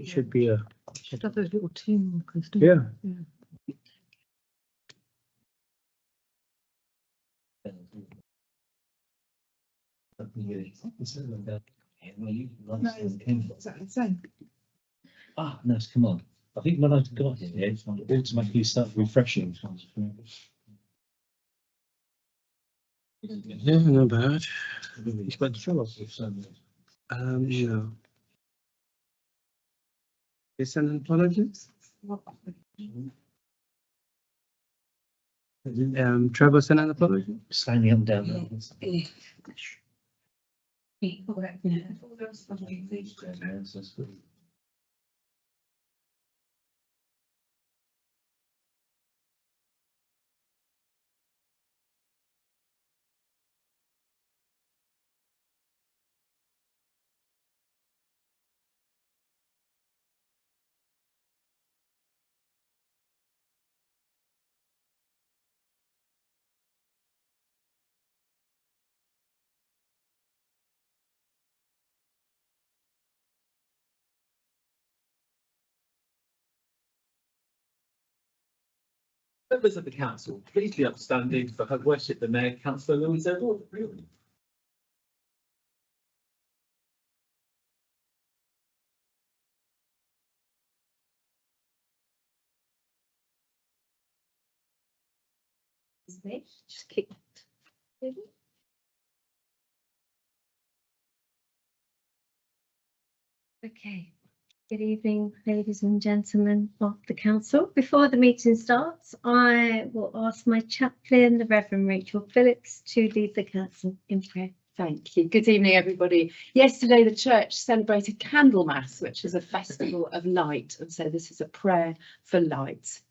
It should be a. Should have those little tin markers, don't Yeah. you? Exactly the same. Ah, no, come on. I think when I've got it, it automatically starts refreshing. Yeah, not bad. He's got the trouble. No. You send an apology? Trevor sent an apology? Standing up and down there. Members of the council, please be upstanding for her worship the Mayor, Councillor Louise Edward. Just keep. Okay. Good evening, ladies and gentlemen of the council. Before the meeting starts, I will ask my chaplain, the Reverend Rachel Phillips, to lead the council in prayer. Thank you. Good evening, everybody. Yesterday, the church celebrated Candlemas, which is a festival of light. And so this is a prayer for light.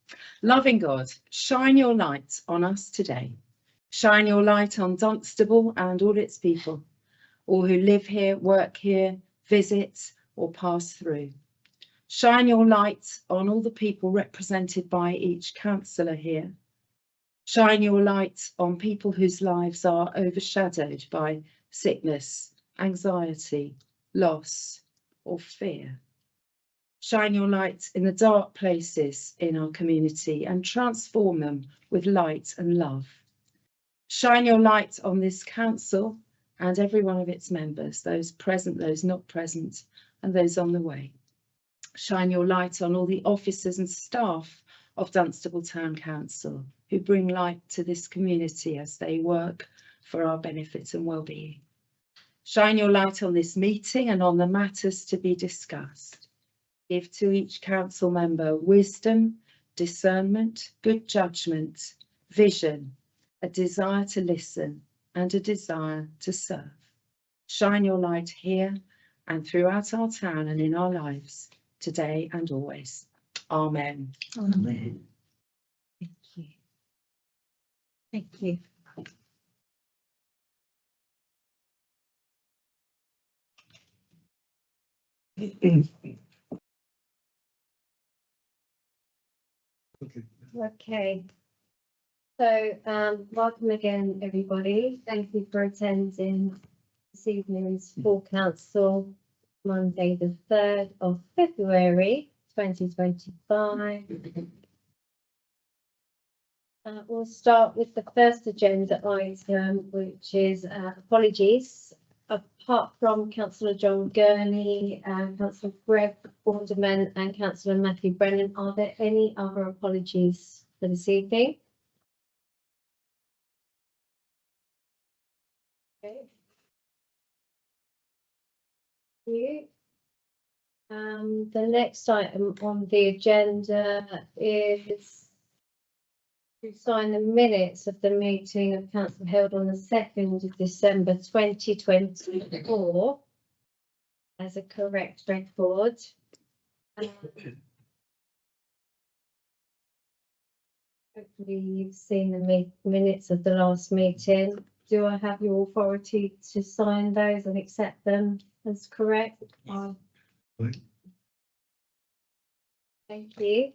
Loving God, shine your light on us today. Shine your light on Dunstable and all its people, all who live here, work here, visit or pass through. Shine your light on all the people represented by each councillor here. Shine your light on people whose lives are overshadowed by sickness, anxiety, loss or fear. Shine your light in the dark places in our community and transform them with light and love. Shine your light on this council and every one of its members, those present, those not present, and those on the way. Shine your light on all the officers and staff of Dunstable Town Council who bring light to this community as they work for our benefit and well-being. Shine your light on this meeting and on the matters to be discussed. Give to each council member wisdom, discernment, good judgment, vision, a desire to listen and a desire to serve. Shine your light here and throughout our town and in our lives, today and always. Amen. Amen. Thank you. Thank you. Okay. So welcome again, everybody. Thank you for attending this evening's full council, Monday the 3rd of February 2025. We'll start with the first agenda item, which is apologies. Apart from Councillor John Gurney, Councillor Greg Alderman and Councillor Matthew Brennan, are there any other apologies for this evening? Okay. Thank you. The next item on the agenda is to sign the minutes of the meeting of council held on the 2nd of December 2024 as a correct record. Hopefully you've seen the minutes of the last meeting. Do I have your authority to sign those and accept them as correct? Thank you.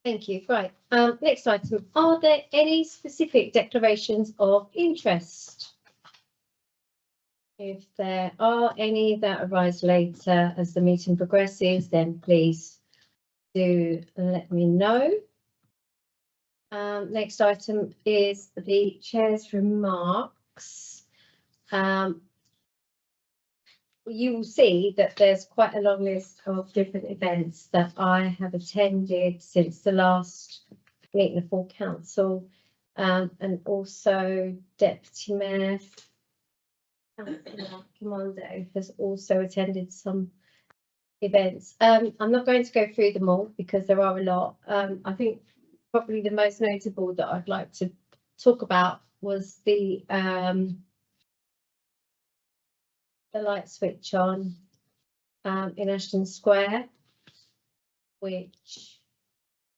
Thank you. Right. Next item. Are there any specific declarations of interest? If there are any that arise later as the meeting progresses, then please do let me know. Next item is the chair's remarks. You will see that there's quite a long list of different events that I have attended since the last meeting of full council, and also Deputy Mayor Councillor Commando has also attended some events. I'm not going to go through them all because there are a lot. I think probably the most notable that I'd like to talk about was the light switch on in Ashton Square, which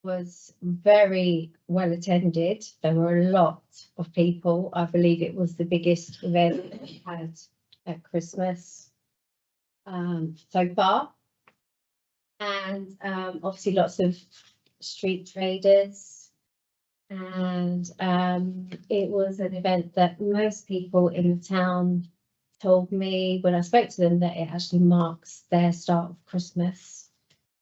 was very well attended. There were a lot of people. I believe it was the biggest event that we had at Christmas so far. And obviously lots of street traders. And it was an event that most people in the town told me when I spoke to them that it actually marks their start of Christmas.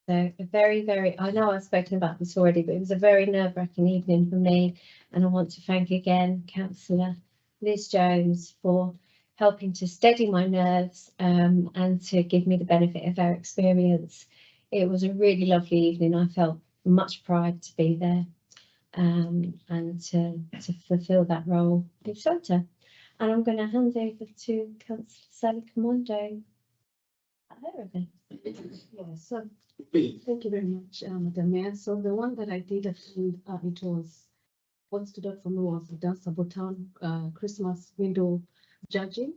So a very, very, I know I've spoken about this already, but it was a very nerve-wracking evening for me. And I want to thank again Councillor Liz Jones for helping to steady my nerves and to give me the benefit of her experience. It was a really lovely evening. I felt much pride to be there and to fulfil that role with Santa. And I'm going to hand over to Councillor Sally Commando. Yeah, so thank you very much, Madam Mayor. So the one that I did attend, it was what stood out for me was the Dunstable Town Christmas window judging.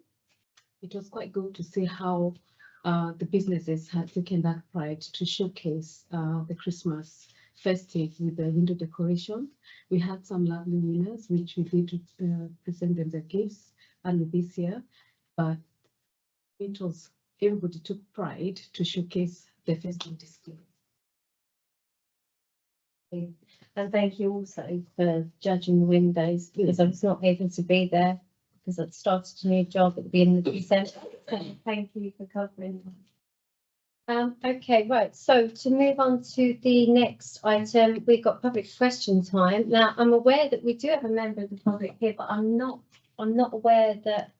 It was quite good to see how the businesses had taken that pride to showcase the Christmas festive with the window decoration. We had some lovely winners, which we did present them their gifts early this year, but it was everybody took pride to showcase the festive display. And thank you also for judging the windows because I was not able to be there because I started a new job at the beginning of December. So thank you for covering that. Okay, right. So to move on to the next item, we've got public question time. Now I'm aware that we do have a member of the public here, but I'm not aware that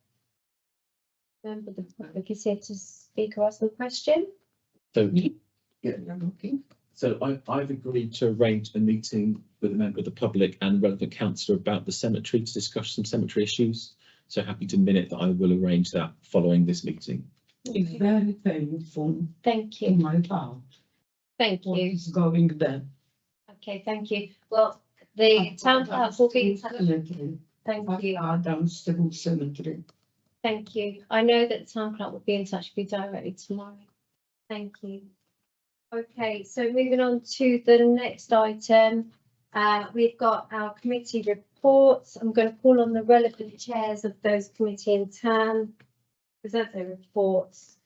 a member of the public is here to speak or ask a question. So, so I've agreed to arrange a meeting with a member of the public and relevant councillor about the cemetery to discuss some cemetery issues. So happy to minute that I will arrange that following this meeting. It's very painful Thank in you. my heart. Thank What you. is going there? Okay, thank you. Well, the town clerk will be in touch. Cemetery. Thank you. Dunstable Cemetery. Thank you. I know that the town clerk will be in touch with you directly tomorrow. Thank you. Okay, so moving on to the next item, we've got our committee reports. I'm going to call on the relevant chairs of those committee in town, present their reports.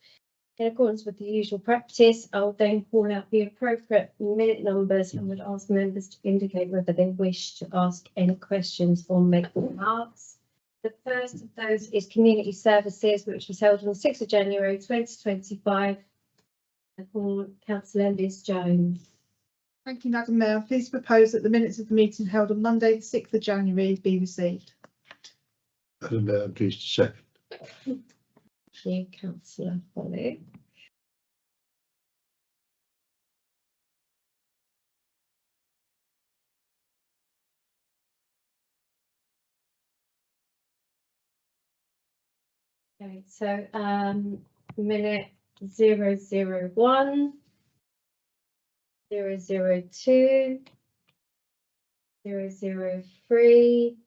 In accordance with the usual practice, I'll then call out the appropriate minute numbers and would ask members to indicate whether they wish to ask any questions or make remarks. The first of those is community services, which was held on the 6th of January 2025. I call Councillor Liz Jones. Thank you, Madam Mayor. Please propose that the minutes of the meeting held on Monday, the 6th of January be received. Madam Mayor, I'm pleased to second. Thank you, Councillor Foley. Okay, so minute 001, 002, 003,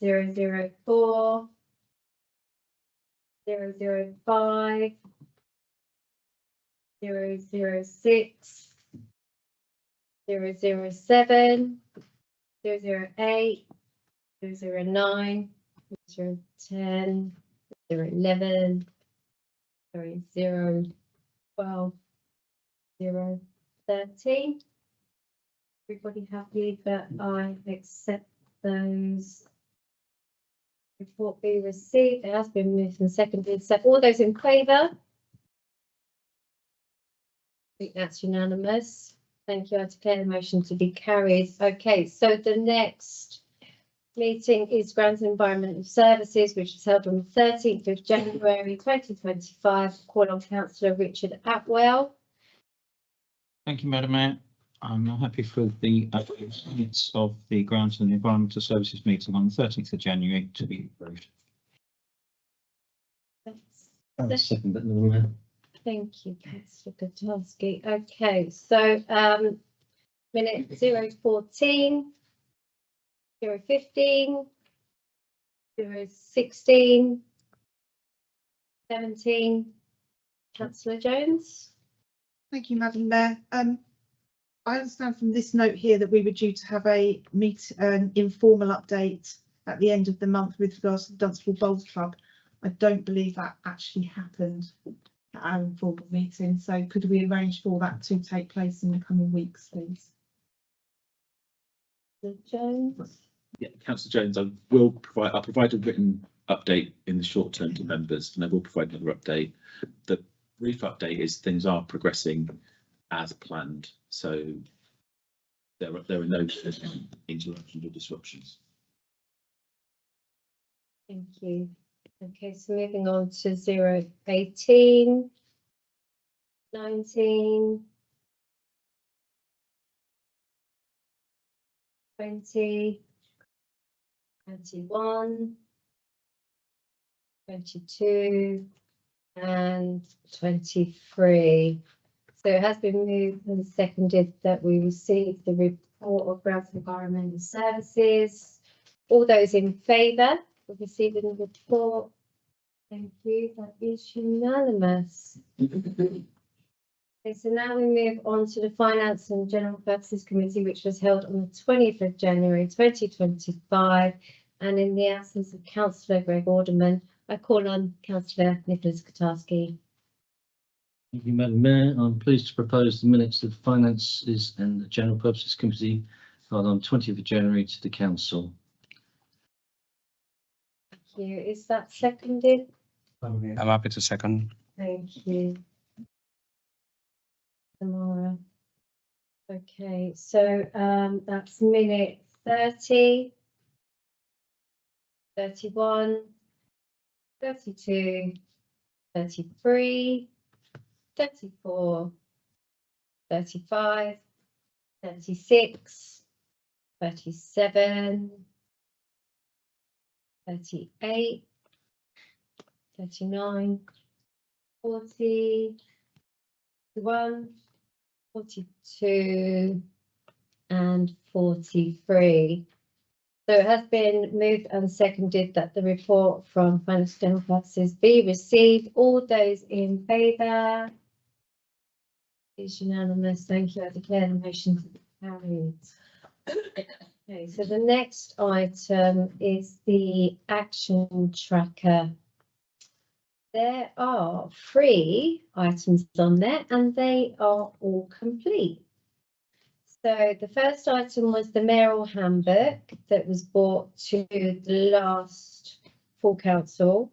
004, 005, 006, 007, 008, 009, 010, 011, 012, 013, Everybody happy that I accept those? Report be received. It has been moved and seconded. So all those in favour? I think that's unanimous. Thank you. I declare the motion to be carried. Okay, so the next meeting is Grants and Environmental Services, which is held on the 13th of January 2025. Call on Councillor Richard Atwell. Thank you, Madam Mayor. I'm happy for the minutes of the Grants and Environmental Services meeting on the 13th of January to be approved. I'll second that, Madam Mayor. Thank you, Councillor Gutowski. Okay, so minute 014, 015, 016, 17. Councillor Jones. Thank you, Madam Mayor. I understand from this note here that we were due to have an informal update at the end of the month with regards to the Dunstable Bowls Club. I don't believe that actually happened at our informal meeting, so could we arrange for that to take place in the coming weeks, please? Jones. Yeah, Councillor Jones, I'll provide a written update in the short term to members, and I will provide another update. The brief update is things are progressing as planned, so there are no interruptions or disruptions. Thank you. Okay, so moving on to 018, 19, 20, 21, 22, and 23. So it has been moved and seconded that we receive the report of Grants and Environmental Services. All those in favour of receiving the report? Thank you. That is unanimous. Okay, so now we move on to the Finance and General Purposes Committee, which was held on the 20th of January 2025. And in the absence of Councillor Greg Alderman, I call on Councillor Nicholas Gutowski. Thank you, Madam Mayor. I'm pleased to propose the minutes of the Finances and the General Purposes Committee held on 20th of January to the Council. Thank you. Is that seconded? I'm happy to second. Thank you. Tamara. Okay, so that's minute 30, 31, 32, 33, 34, 35, 36, 37, 38, 39, 40, 41, 42, and 43. So it has been moved and seconded that the report from Finance and General Purposes be received. All those in favour? Is unanimous. Thank you. I declare the motion to be carried. Okay, so the next item is the action tracker. There are 3 items on there and they are all complete. So the first item was the mayoral handbook that was brought to the last full council.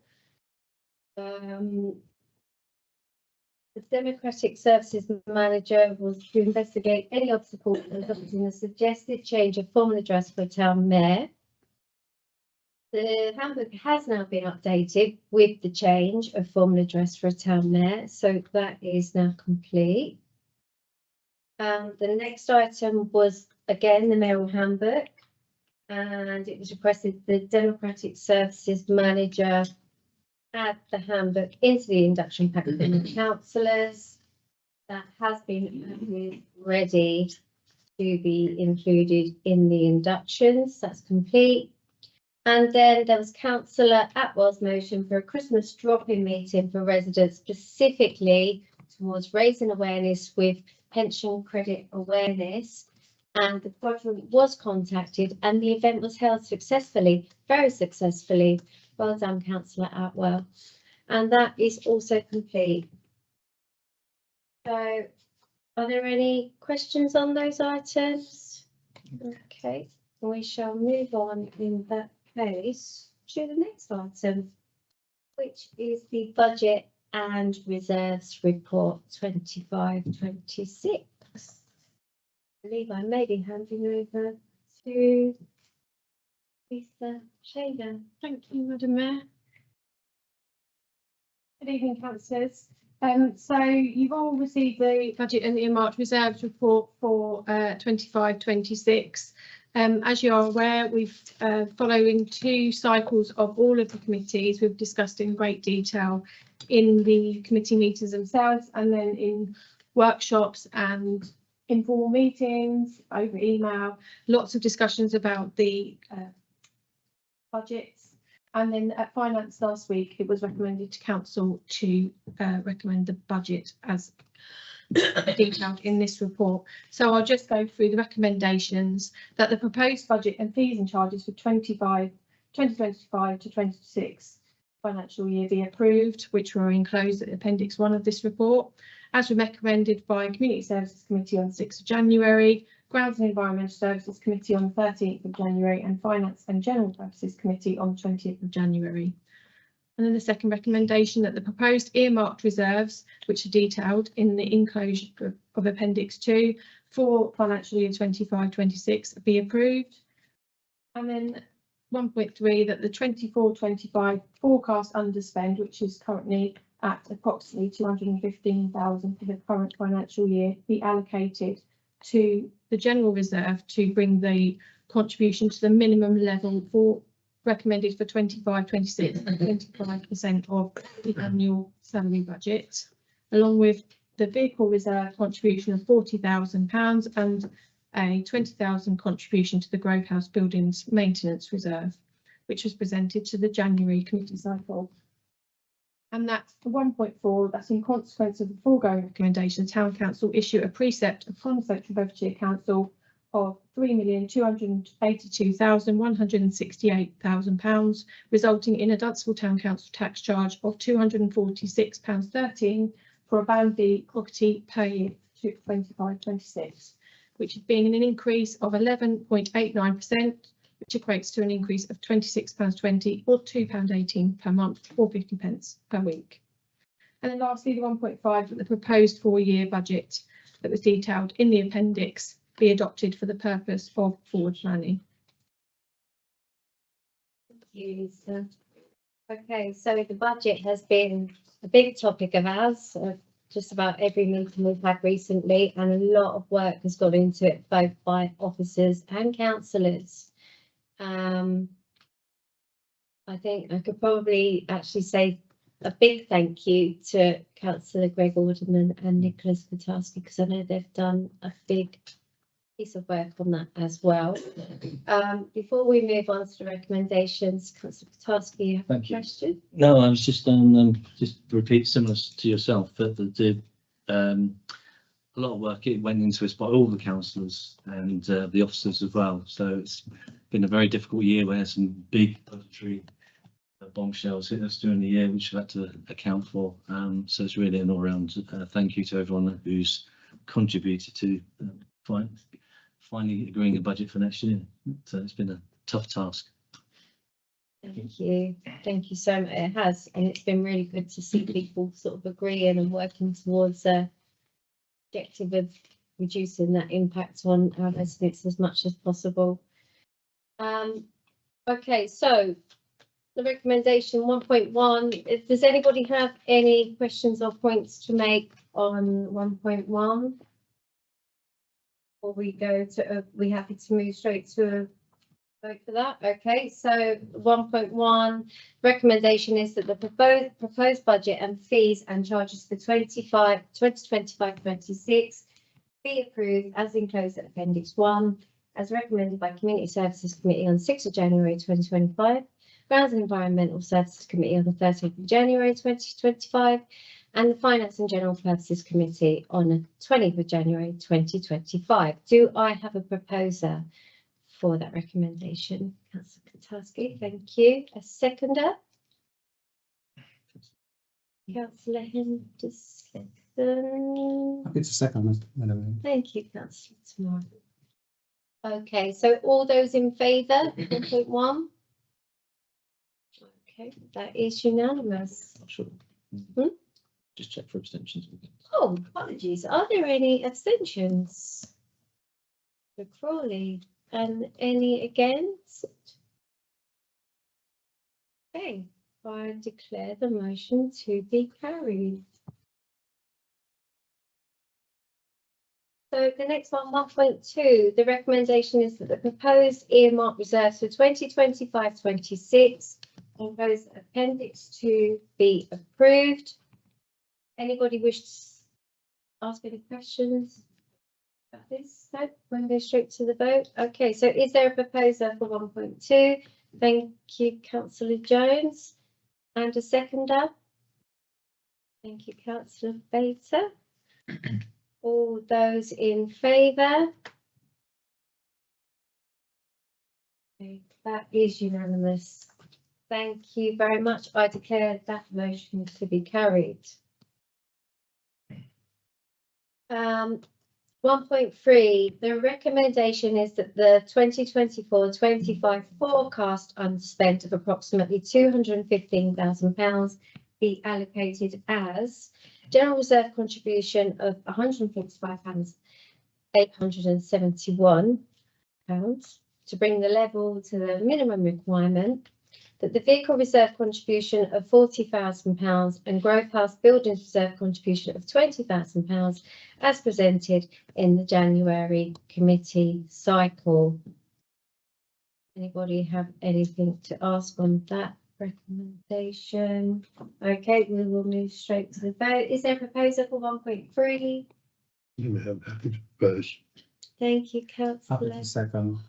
The Democratic Services Manager was to investigate any obstacles in adopting a suggested change of formal address for a town mayor. The handbook has now been updated with the change of formal address for a town mayor, so that is now complete. The next item was again the mayoral handbook, and it was requested the Democratic Services Manager add the handbook into the induction pack for the councillors. That has been ready to be included in the inductions. That's complete. And then there was Councillor Atwell's motion for a Christmas drop-in meeting for residents, specifically towards raising awareness with pension credit awareness. And the quadrant was contacted and the event was held successfully, very successfully. Well done, Councillor Atwell. And that is also complete. So are there any questions on those items? Okay, we shall move on in that case to the next item, which is the budget and reserves report 25-26. I believe I may be handing over to Lisa Shaver. Thank you, Madam Mayor. Good evening, councillors. So you've all received the budget and earmarked reserves report for 25-26. As you are aware, we've following 2 cycles of all of the committees we've discussed in great detail in the committee meetings themselves, and then in workshops and informal meetings over email, lots of discussions about the budgets. And then at finance last week, it was recommended to council to recommend the budget as detailed in this report. So I'll just go through the recommendations that the proposed budget and fees and charges for 2025 to 26 financial year be approved, which were enclosed at Appendix 1 of this report, as recommended by Community Services Committee on 6th of January, Grounds and Environmental Services Committee on 13th of January, and Finance and General Purposes Committee on 20th of January. And then the second recommendation, that the proposed earmarked reserves, which are detailed in the enclosure of Appendix 2 for financial year 25-26, be approved. And then 1.3, that the 24-25 forecast underspend, which is currently at approximately 215,000 for the current financial year, be allocated to the general reserve to bring the contribution to the minimum level for recommended for 25-26 and 25% of the annual salary budget, along with the vehicle reserve contribution of £40,000 and a 20,000 contribution to the Grove House Buildings Maintenance Reserve, which was presented to the January committee cycle. And that's 1.4, that's in consequence of the foregoing recommendation, the Town Council issue a precept upon Central Bedfordshire Council of £3,282,168,000, resulting in a Dunstable Town Council tax charge of £246.13 for a Band B property per year to 25-26, which has been an increase of 11.89%, which equates to an increase of £26.20 or £2.18 per month or 50p per week. And then lastly, the 1.5, that the proposed 4-year budget that was detailed in the appendix be adopted for the purpose of forward planning. Thank you, Lisa. Okay, so the budget has been a big topic of ours, just about every meeting we've had recently, and a lot of work has gone into it, both by officers and councillors. I think I could probably actually say a big thank you to Councillor Greg Alderman and Nicholas Katarski, because I know they've done a big piece of work on that as well. Before we move on to the recommendations, Councillor Katarski, you have a Thank you. question? No, I was just repeat similar to yourself, but a lot of work it went into this by all the councillors and the officers as well. So it's been a very difficult year where some big budgetary bombshells hit us during the year, which we've had to account for. So it's really an all-round thank you to everyone who's contributed to finally agreeing a budget for next year. So it's been a tough task. Thank you so much. It has, and it's been really good to see people sort of agreeing and working towards a objective of reducing that impact on our residents as much as possible. Okay, so the recommendation 1.1, does anybody have any questions or points to make on 1.1? Or we go to, are we happy to move straight to a vote for that? Okay, so 1.1 recommendation is that the proposed budget and fees and charges for 2025-26 be approved as enclosed at Appendix 1, as recommended by Community Services Committee on 6th of January 2025, Grounds and Environmental Services Committee on the 13th of January 2025, and the Finance and General Purposes Committee on the 20th of January 2025. Do I have a proposer for that recommendation? Councillor Katarski, thank you. A seconder? Councillor Henderson. It's a second, Madam. Thank you, Councillor Tamara. Okay, so all those in favour, 1.1? Okay, that is unanimous. Not sure. Hmm? Just check for abstentions. Oh, apologies. Are there any abstentions? For Crawley, and any against? Okay, I declare the motion to be carried. So the next one, 1.2, the recommendation is that the proposed earmark reserves for 2025-26 and proposed appendix 2 be approved. Anybody wish to ask any questions about this? No, we'll go straight to the vote. Okay, so is there a proposer for 1.2? Thank you, Councillor Jones. And a seconder? Thank you, Councillor Bater. All those in favour? Okay, that is unanimous. Thank you very much. I declare that motion to be carried. 1.3, the recommendation is that the 2024-25 forecast unspent of approximately £215,000 be allocated as general reserve contribution of £155,871 to bring the level to the minimum requirement, that the vehicle reserve contribution of £40,000 and Grove House Buildings Reserve contribution of £20,000 as presented in the January committee cycle. Anybody have anything to ask on that recommendation? Okay, we will move straight to the vote. Is there a proposal for 1.3? Thank you, Councillor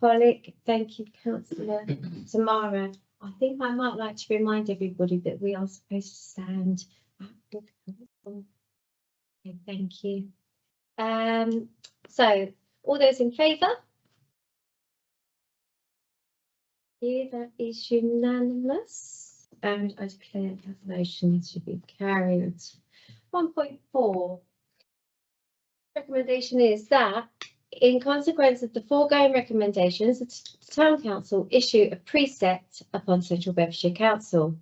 Pollock. Thank you, Councillor Tamara. I think I might like to remind everybody that we are supposed to stand. Okay, thank you. So all those in favour? Yeah, that is unanimous, and I declare that motion to be carried. 1.4. Recommendation is that in consequence of the foregoing recommendations, the Town Council issue a precept upon Central Bedfordshire Council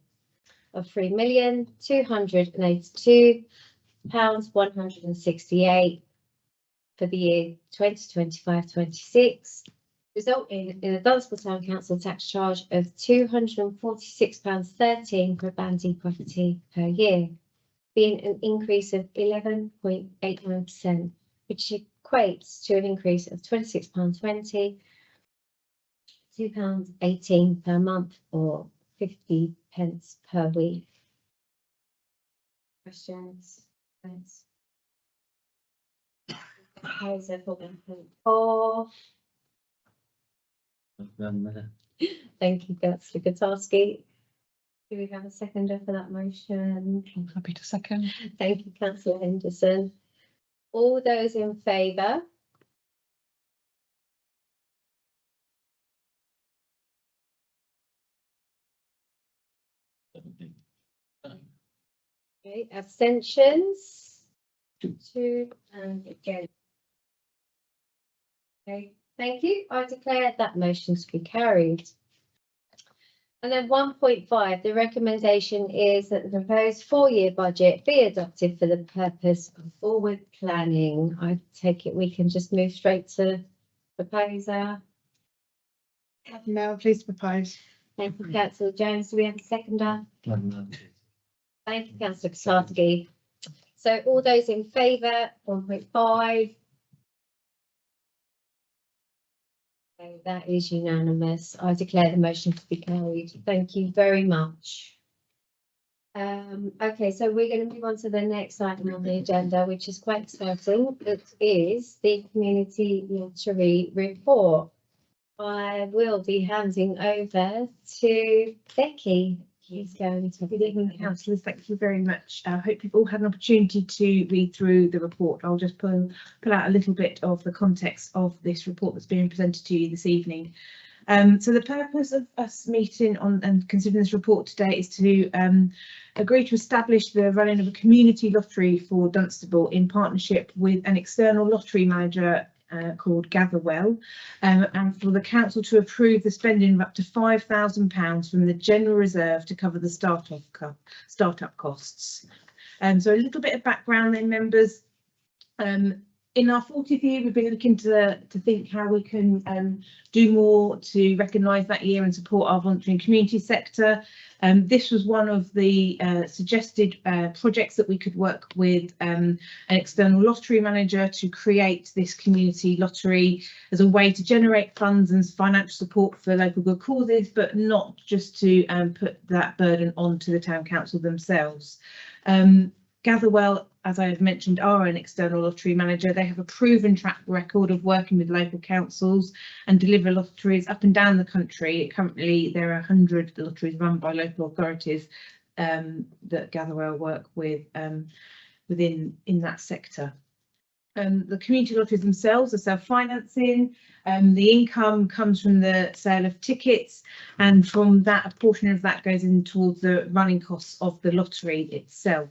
of £3,282,168 for the year 2025-26, resulting in a Dunstable Town Council tax charge of £246.13 per Bandy property per year, being an increase of 11.89%, which equates to an increase of £26.20, £2.18 per month, or 50 pence per week. Questions? Thanks. Proposer for 1.4. Thank you, Councillor Gutarsky. Do we have a seconder for that motion? I'm happy to second. Thank you, Councillor Henderson. All those in favour? Okay, abstentions? 2 and again. Okay, thank you. I declare that motion to be carried. And then 1.5, the recommendation is that the proposed 4-year budget be adopted for the purpose of forward planning. I take it we can just move straight to proposer. Mel, please propose. Thank you, Councillor Jones. Do we have a seconder? Thank you, Councillor Gutarsky. So all those in favour, 1.5. So that is unanimous. I declare the motion to be carried. Thank you very much. Okay, so we're going to move on to the next item on the agenda, which is quite exciting. It is the community lottery report. I will be handing over to Becky. She's going to. Good evening, councillors. Thank you very much. I hope you've all had an opportunity to read through the report. I'll just pull out a little bit of the context of this report that's being presented to you this evening. So the purpose of us meeting on and considering this report today is to agree to establish the running of a community lottery for Dunstable in partnership with an external lottery manager called Gatherwell, and for the council to approve the spending of up to £5,000 from the general reserve to cover the start-up costs. So a little bit of background then, members. In our 40th year, we've been looking to think how we can do more to recognise that year and support our voluntary and community sector. This was one of the suggested projects that we could work with an external lottery manager to create this community lottery as a way to generate funds and financial support for local good causes, but not just to put that burden onto the town council themselves. Gatherwell, as I have mentioned, are an external lottery manager. They have a proven track record of working with local councils and deliver lotteries up and down the country. Currently, there are 100 lotteries run by local authorities that Gatherwell work with within that sector. The community lotteries themselves are self-financing. The income comes from the sale of tickets, and from that, a portion of that goes in towards the running costs of the lottery itself.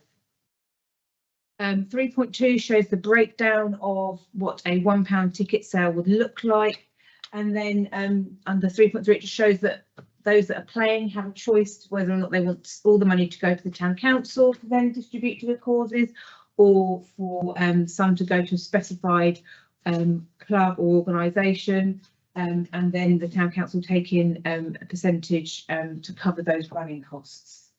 3.2 shows the breakdown of what a £1 ticket sale would look like, and then under 3.3 it just shows that those that are playing have a choice whether or not they want all the money to go to the town council to then distribute to the causes, or for some to go to a specified club or organisation, and then the town council take in a percentage to cover those running costs.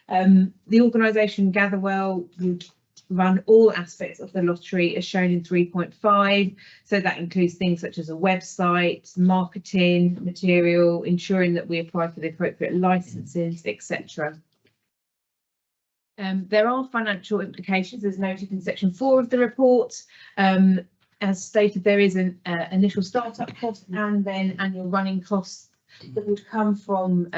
The organisation Gatherwell would run all aspects of the lottery as shown in 3.5, so that includes things such as a website, marketing material, ensuring that we apply for the appropriate licenses, etc. There are financial implications as noted in section 4 of the report. As stated, there is an initial startup cost and then annual running costs that would come from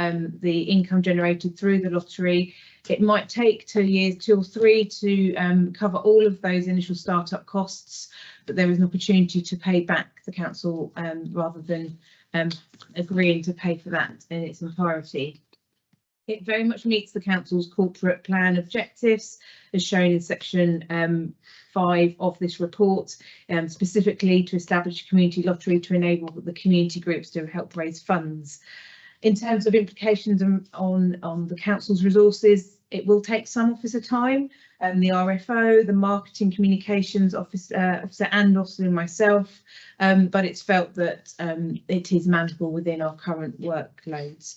the income generated through the lottery. It might take 2 years, 2 or 3 to cover all of those initial startup costs, but there is an opportunity to pay back the council rather than agreeing to pay for that in its entirety. It very much meets the council's corporate plan objectives as shown in section 5 of this report, specifically to establish a community lottery to enable the community groups to help raise funds. In terms of implications on the council's resources, it will take some officer time. The RFO, the marketing communications officer and also myself, but it's felt that it is manageable within our current workloads.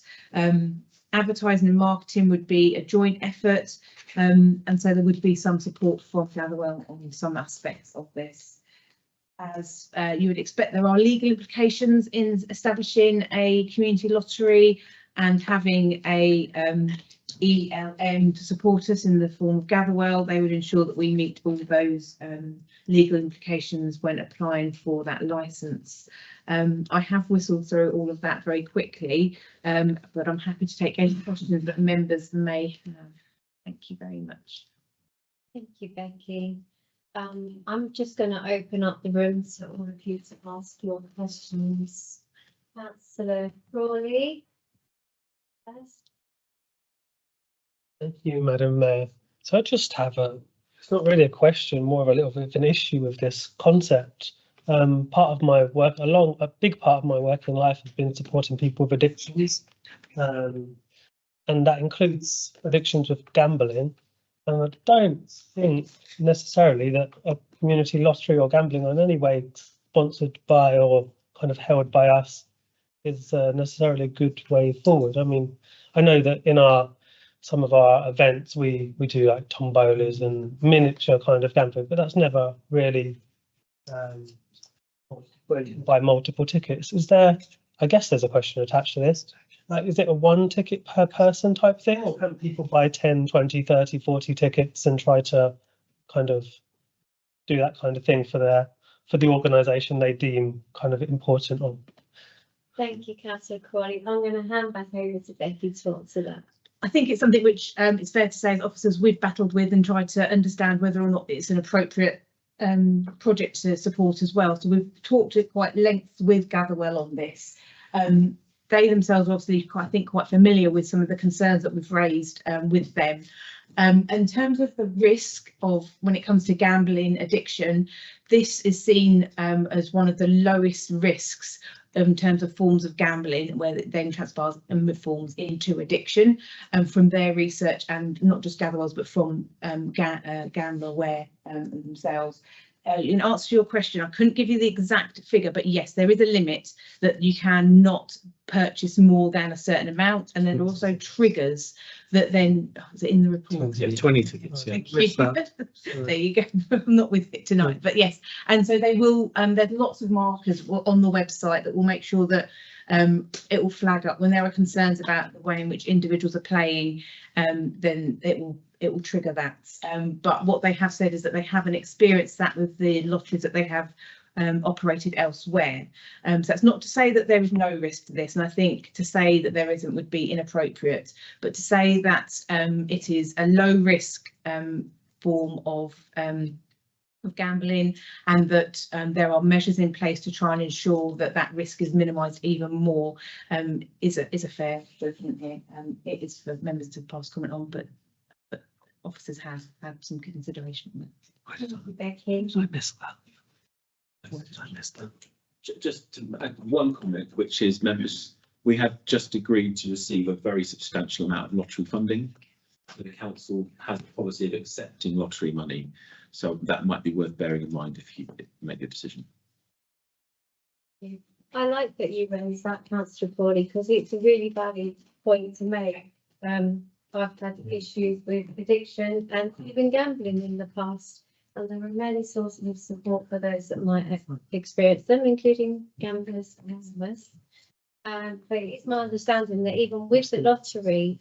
Advertising and marketing would be a joint effort, and so there would be some support from Gatherwell on some aspects of this. As you would expect, there are legal implications in establishing a community lottery and having a ELM to support us in the form of Gatherwell. They would ensure that we meet all those legal implications when applying for that licence. I have whistled through all of that very quickly, but I'm happy to take any questions that members may have. Thank you very much. Thank you, Becky. I'm just going to open up the room so all of you to ask your questions. Councillor Crawley first. Thank you, Madam Mayor. So I just have it's not really a question, more of a little bit of an issue with this concept. Part of my work, a big part of my work in life has been supporting people with addictions, and that includes addictions with gambling. And I don't think necessarily that a community lottery or gambling in any way sponsored by or kind of held by us is necessarily a good way forward. I mean, I know that in some of our events we do like tombolas and miniature kind of gambling, but that's never really where you can buy multiple tickets. Is there, I guess there's a question attached to this, like, is it a 1 ticket per person type thing, or can people buy 10, 20, 30, 40 tickets and try to kind of do that kind of thing for the organisation they deem kind of important on? Thank you, Councillor Crawley. I'm going to hand back over to Becky to answer that. I think it's something which it's fair to say as officers we've battled with and tried to understand whether or not it's an appropriate project to support as well. So we've talked at quite length with Gatherwell on this. They themselves are obviously quite familiar with some of the concerns that we've raised with them. In terms of the risk of when it comes to gambling addiction, this is seen as one of the lowest risks in terms of forms of gambling, where it then transpires and forms into addiction. From their research, and not just Gatherwell's, but from GambleAware themselves. In answer to your question, I couldn't give you the exact figure, but yes, there is a limit that you cannot purchase more than a certain amount, and then also triggers that then is it in the report. Yeah, 20 tickets. Yeah. Thank you. There you go. I'm not with it tonight, but yes, and so they will. There's lots of markers on the website that will make sure that it will flag up when there are concerns about the way in which individuals are playing. Then it will trigger that. But what they have said is that they haven't experienced that with the lotteries that they have operated elsewhere. So that's not to say that there is no risk to this, and I think to say that there isn't would be inappropriate, but to say that it is a low risk form of gambling, and that there are measures in place to try and ensure that that risk is minimised even more, is a fair judgment here. It is for members to pass comment on, but officers have had some consideration on it. Why did Becky. I miss that? Why did I miss that? Just to add one comment, which is members, we have just agreed to receive a very substantial amount of lottery funding. The council has a policy of accepting lottery money, so that might be worth bearing in mind if you make a decision. I like that you raised that, Councillor Crawley, because it's a really valid point to make. I've had issues with addiction and even gambling in the past, and there are many sources of support for those that might have experienced them, including gamblers and customers. But it's my understanding that even with the lottery,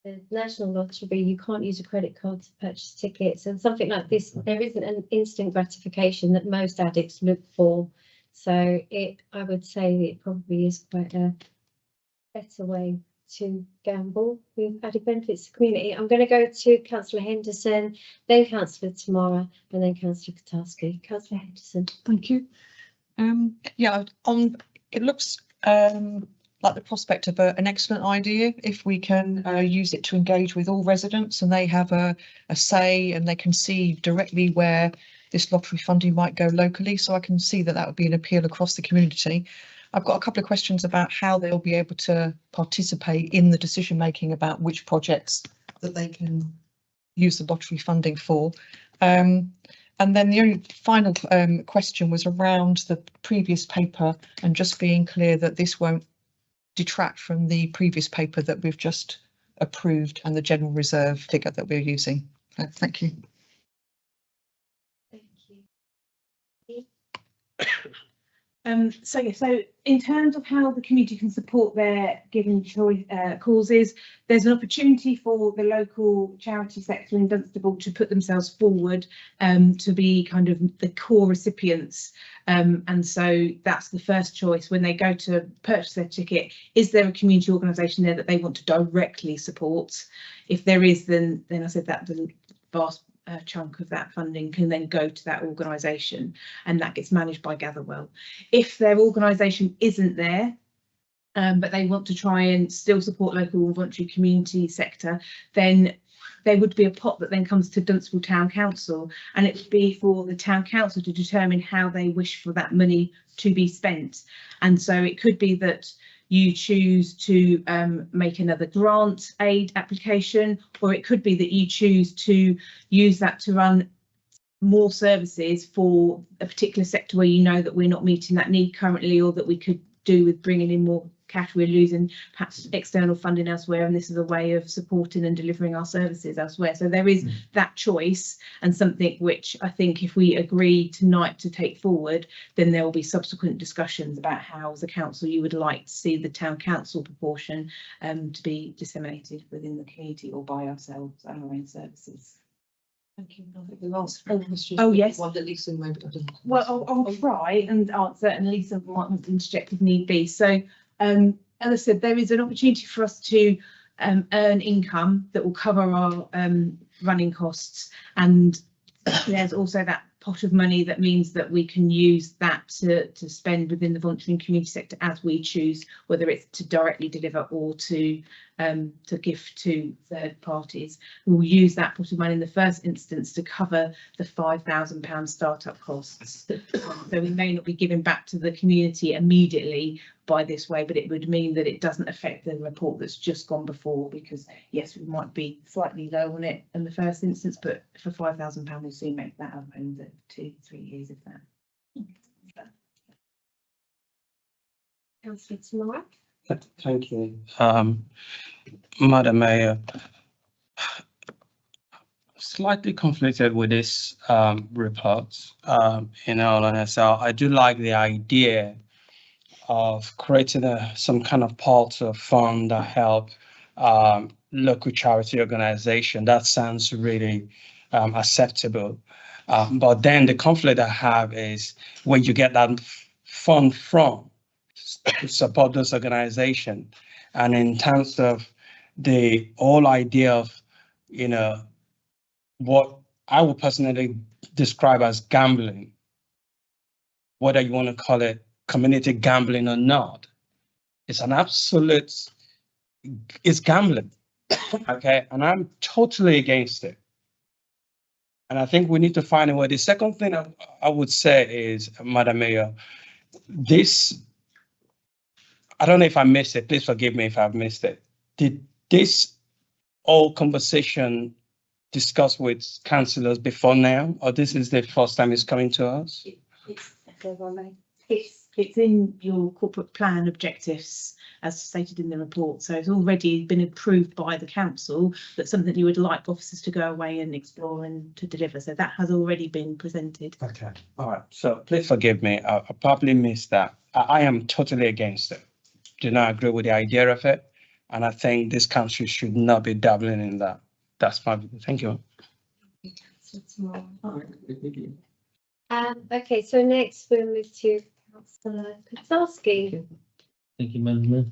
the national lottery, you can't use a credit card to purchase tickets, and something like this, there isn't an instant gratification that most addicts look for. So I would say it probably is quite a better way to gamble with added benefits to the community. I'm going to go to Councillor Henderson, then Councillor Tamara, and then Councillor Katarski. Councillor Henderson. Thank you. Yeah, it looks like the prospect of an excellent idea if we can use it to engage with all residents, and they have a say, and they can see directly where this lottery funding might go locally. So I can see that that would be an appeal across the community. I've got a couple of questions about how they'll be able to participate in the decision making about which projects that they can use the lottery funding for. And then the only final question was around the previous paper, and just being clear that this won't detract from the previous paper that we've just approved and the general reserve figure that we're using. Thank you. Thank you. So in terms of how the community can support their given choice causes, there's an opportunity for the local charity sector in Dunstable to put themselves forward to be kind of the core recipients, and so that's the first choice when they go to purchase their ticket. Is there a community organisation there that they want to directly support? If there is, then I said that the vast chunk of that funding can then go to that organisation, and that gets managed by Gatherwell. If their organisation isn't there, but they want to try and still support local and voluntary community sector, then there would be a pot that then comes to Dunstable Town Council, and it would be for the Town Council to determine how they wish for that money to be spent. And so it could be that you choose to make another grant aid application, or it could be that you choose to use that to run more services for a particular sector where you know that we're not meeting that need currently, or that we could do with bringing in more cash. We're losing perhaps external funding elsewhere, and this is a way of supporting and delivering our services elsewhere. So there is that choice, and something which I think if we agree tonight to take forward, then there will be subsequent discussions about how as a council you would like to see the town council proportion to be disseminated within the community or by ourselves and our own services. Thank you. I think the last question. Oh, yes. One that Lisa maybe doesn't. Well, I'll try and answer, and Lisa might want to interject if need be. So, as I said, there is an opportunity for us to earn income that will cover our running costs, and there's also that pot of money that means that we can use that to spend within the voluntary and community sector as we choose, whether it's to directly deliver or to to give to third parties. We will use that pot of money in the first instance to cover the £5,000 startup costs. So we may not be giving back to the community immediately by this way, but it would mean that it doesn't affect the report that's just gone before, because yes, we might be slightly low on it in the first instance, but for £5,000 we'll soon make that up over 2-3 years, if that. Councillor Tamara. Thank you, Madam Mayor. Slightly conflicted with this report. In all honesty, I do like the idea of creating some kind of portal fund that help local charity organization. That sounds really acceptable. But then the conflict I have is when you get that fund from to support those organizations. And in terms of the whole idea of, what I would personally describe as gambling, whether you want to call it community gambling or not, it's an absolute, it's gambling, okay? And I'm totally against it. And I think we need to find a way. The second thing I would say is, Madam Mayor, this, I don't know if I missed it, please forgive me if I've missed it. Did this whole conversation discussed with councillors before now, or this is the first time it's coming to us? It's in your corporate plan objectives as stated in the report, so it's already been approved by the council. That's something you would like officers to go away and explore and to deliver, so that has already been presented. Okay, all right, so please forgive me, I probably missed that. I am totally against it. Do not agree with the idea of it, and I think this council should not be dabbling in that. That's my view. Thank you. Okay, so next we'll move to Councillor Kowalski. Thank you, Madam Mayor.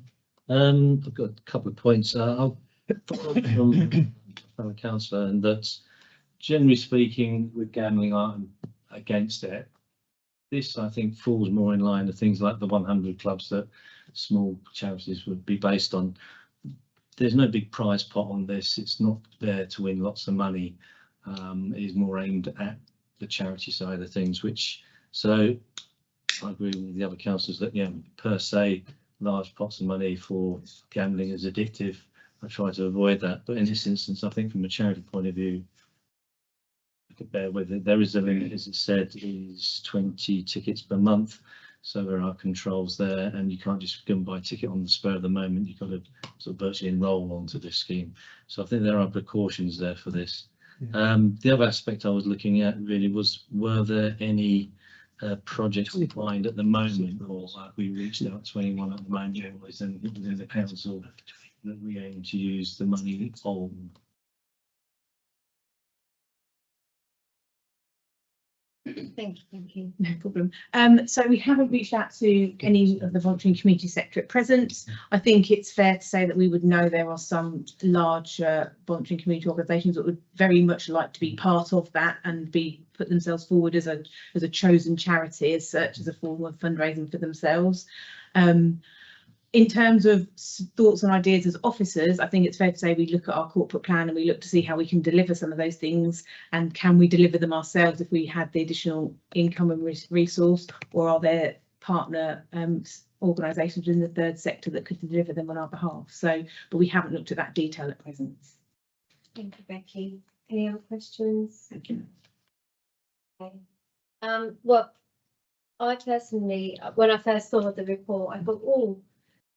I've got a couple of points. I'll follow up from fellow councillor, and that's generally speaking, with gambling, I'm against it. This, I think, falls more in line with things like the 100 clubs that small charities would be based on. There's no big prize pot on this. It's not there to win lots of money. It is more aimed at the charity side of things, so I agree with the other councillors that, per se, large pots of money for gambling is addictive. I try to avoid that. But in this instance, I think from a charity point of view, I could bear with it. There is a limit, as it said, is 20 tickets per month. So there are controls there, and you can't just go and buy a ticket on the spur of the moment. You've got to sort of virtually enrol onto this scheme. So I think there are precautions there for this. Yeah. The other aspect I was looking at really was, were there any projects defined at the moment, or have we reached out to anyone at the moment, or is anything within the council that we aim to use the money on? Thank you. No problem. So we haven't reached out to any of the voluntary and community sector at present. I think it's fair to say that we would know there are some large voluntary and community organisations that would very much like to be part of that and put themselves forward as a chosen charity, as such, as a form of fundraising for themselves. In terms of thoughts and ideas as officers, I think it's fair to say we look at our corporate plan and we look to see how we can deliver some of those things, and can we deliver them ourselves if we had the additional income and resource, or are there partner organisations in the third sector that could deliver them on our behalf? So, but we haven't looked at that detail at present. Thank you, Becky. Any other questions? Thank you. Okay. Well, I personally, when I first saw the report, I thought, oh,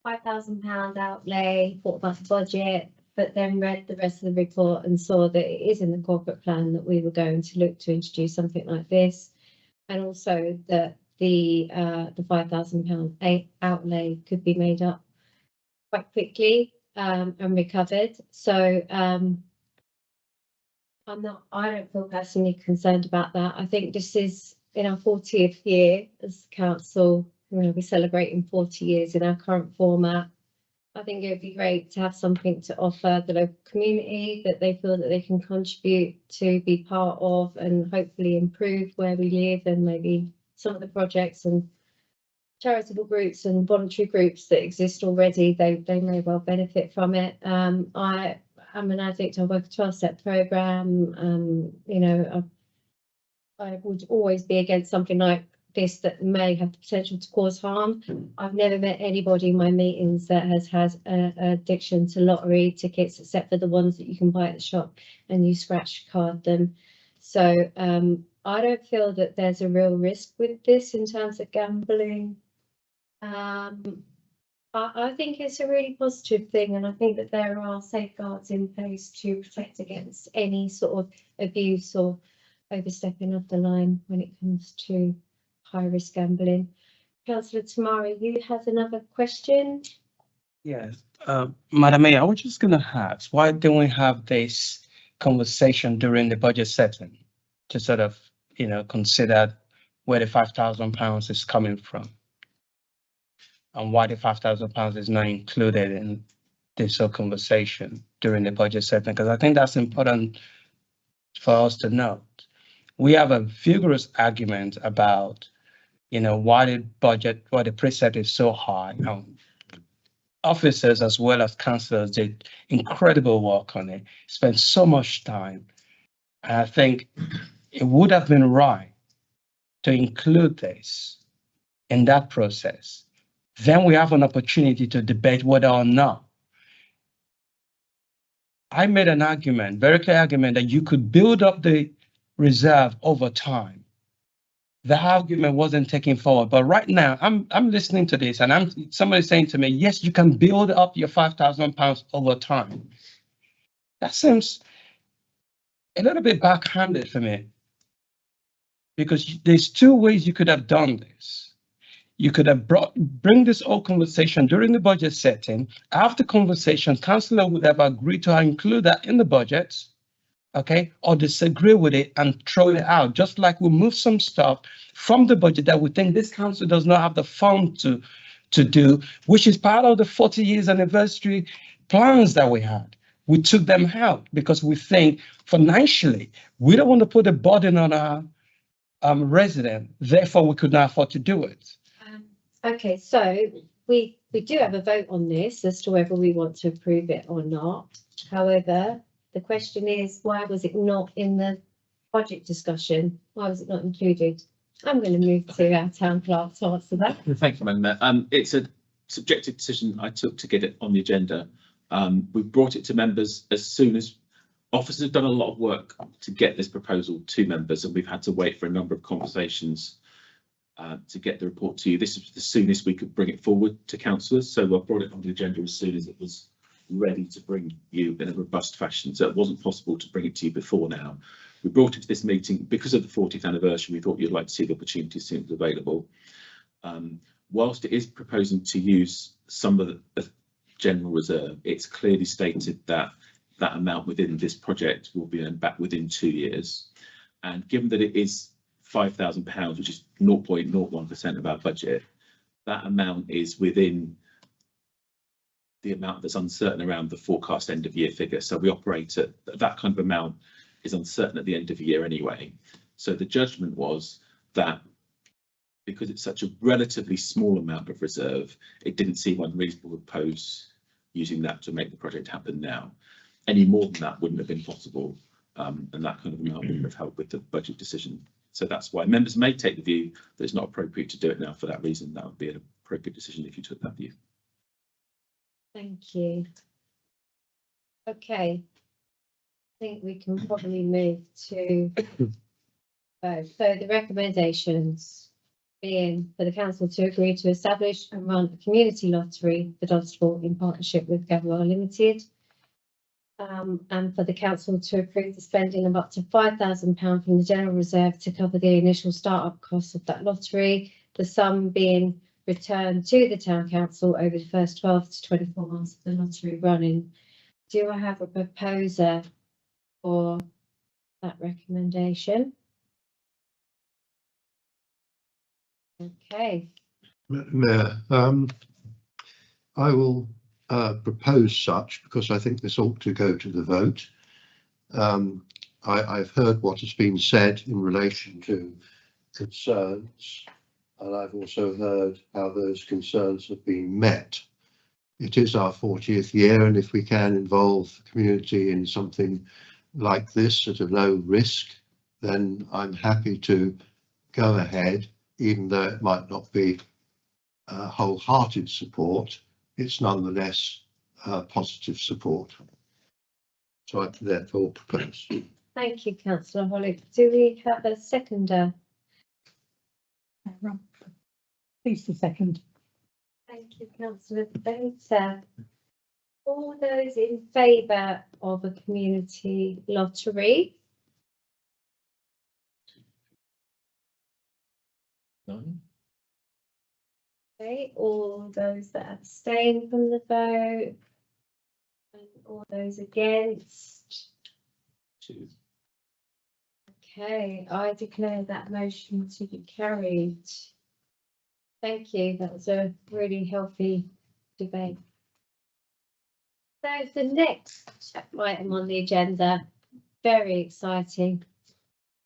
£5,000 outlay, thought about the budget, but then read the rest of the report and saw that it is in the corporate plan that we were going to look to introduce something like this, and also that the £5,000 outlay could be made up quite quickly and recovered. So I don't feel personally concerned about that. I think this is in our 40th year as council. We're celebrating 40 years in our current format. I think it would be great to have something to offer the local community that they feel that they can contribute to, be part of, and hopefully improve where we live, and maybe some of the projects and charitable groups and voluntary groups that exist already, they may well benefit from it. I am an addict. I work a 12-step program. You know, I would always be against something like this that may have the potential to cause harm. I've never met anybody in my meetings that has had an addiction to lottery tickets, except for the ones that you can buy at the shop and you scratch card them. So I don't feel that there's a real risk with this in terms of gambling. I think it's a really positive thing, and I think that there are safeguards in place to protect against any sort of abuse or overstepping of the line when it comes to high-risk gambling. Councillor Tamari, you had another question? Yes, Madam Mayor, I was just gonna ask, why don't we have this conversation during the budget setting to sort of, you know, consider where the £5,000 is coming from? And why the £5,000 is not included in this whole conversation during the budget setting? Because I think that's important for us to note. We have a vigorous argument about, you know, why the preset is so high. Officers as well as councillors did incredible work on it, spent so much time. And I think it would have been right to include this in that process. Then we have an opportunity to debate whether or not. I made an argument, very clear argument, that you could build up the reserve over time. The argument wasn't taken forward, but right now I'm listening to this and somebody saying to me, yes, you can build up your £5,000 over time. That seems a little bit backhanded for me, because there's two ways you could have done this. You could have bring this whole conversation during the budget setting. After conversation, councillor would have agreed to include that in the budget, okay, or disagree with it and throw it out, just like we move some stuff from the budget that we think this council does not have the fund to do, which is part of the 40 years anniversary plans that we had. We took them out because we think financially, we don't want to put a burden on our resident, therefore we could not afford to do it. Okay, so we do have a vote on this as to whether we want to approve it or not. However, the question is, why was it not in the budget discussion? Why was it not included? I'm going to move to our town clerk to answer that. Thank you, Madam Mayor. It's a subjective decision I took to get it on the agenda. We brought it to members as soon as officers have done a lot of work to get this proposal to members, and we've had to wait for a number of conversations to get the report to you. This is the soonest we could bring it forward to councillors, so I brought it on the agenda as soon as it was ready to bring you in a robust fashion. So it wasn't possible to bring it to you before now. We brought it to this meeting because of the 40th anniversary. We thought you'd like to see the opportunity as soon as available. Whilst it is proposing to use some of the general reserve, it's clearly stated that that amount within this project will be earned back within 2 years. And given that it is £5,000, which is 0.01% of our budget, that amount is within the amount that's uncertain around the forecast end of year figure. So we operate at that kind of amount is uncertain at the end of the year anyway. So the judgment was that because it's such a relatively small amount of reserve, it didn't seem unreasonable to propose using that to make the project happen now. Any more than that wouldn't have been possible, and that kind of amount wouldn't have helped with the budget decision. So that's why members may take the view that it's not appropriate to do it now for that reason. That would be an appropriate decision if you took that view. Thank you. Okay. I think we can probably move to so the recommendations being for the council to agree to establish and run a community lottery for Dunstable in partnership with Gatherwell Limited. And for the council to approve the spending of up to £5,000 from the general reserve to cover the initial start-up costs of that lottery, the sum being returned to the town council over the first 12 to 24 months of the lottery running. Do I have a proposer for that recommendation? Okay. Mayor, I will propose such because I think this ought to go to the vote. I've heard what has been said in relation to concerns and I've also heard how those concerns have been met. It is our 40th year, and if we can involve the community in something like this at a low risk, then I'm happy to go ahead, even though it might not be wholehearted support. It's nonetheless positive support. So I therefore propose. Thank you, councillor Holly. Do we have a seconder? Please the second. Thank you, councillor Baker. All those in favour of a community lottery? None. Okay, all those that abstain from the vote? And all those against? 2. Okay, I declare that motion to be carried. Thank you, that was a really healthy debate. So the next item on the agenda, very exciting.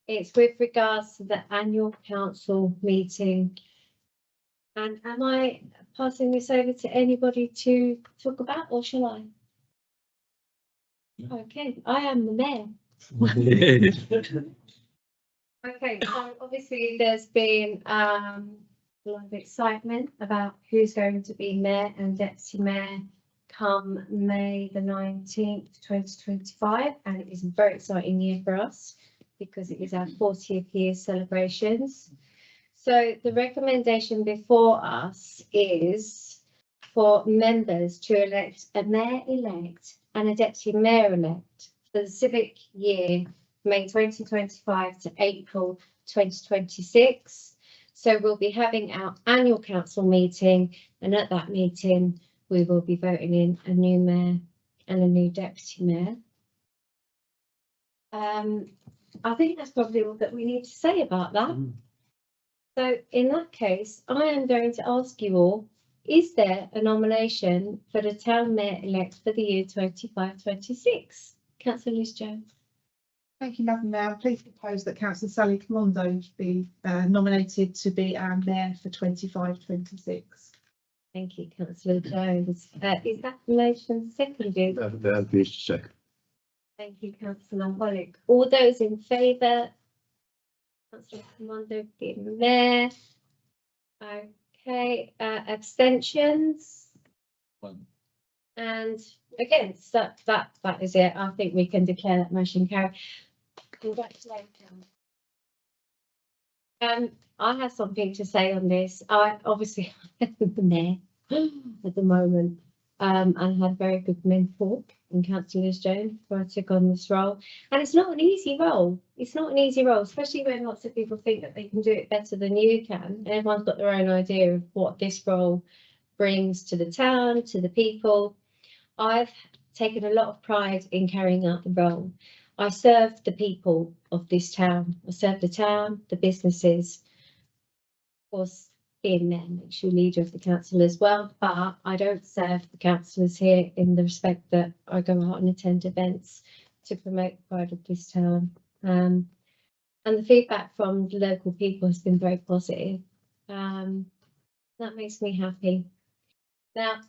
It's with regards to the annual council meeting. And am I passing this over to anybody to talk about, or shall I? Okay, I am the mayor. Okay, so obviously there's been a lot of excitement about who's going to be mayor and deputy mayor come May the 19th, 2025, and it is a very exciting year for us because it is our 40th year celebrations. So the recommendation before us is for members to elect a mayor-elect and a deputy mayor-elect for the civic year May 2025 to April 2026. So we'll be having our annual council meeting, and at that meeting we will be voting in a new mayor and a new deputy mayor. I think that's probably all that we need to say about that. So in that case, I am going to ask you all, is there a nomination for the town mayor-elect for the year 25-26? Councillor Lewis-Jones. Thank you, Madam Mayor. Please propose that Councillor Sally Commando be nominated to be our mayor for 25-26. Thank you, Councillor Jones. Is that motion seconded? That'd be second. Thank you, Councillor Hollick. All those in favour? Councillor Commando being mayor. Okay, abstentions? 1. And against, that is it. I think we can declare that motion carried. Congratulations. I have something to say on this. I obviously am the mayor at the moment, and had a very good mentor in Councillor Jones before I took on this role. And it's not an easy role. It's not an easy role, especially when lots of people think that they can do it better than you can. Everyone's got their own idea of what this role brings to the town, to the people. I've taken a lot of pride in carrying out the role. I serve the people of this town. I serve the town, the businesses. Of course, being mayor makes you leader of the council as well, but I don't serve the councillors here in the respect that I go out and attend events to promote the pride of this town. And the feedback from the local people has been very positive. That makes me happy. Now,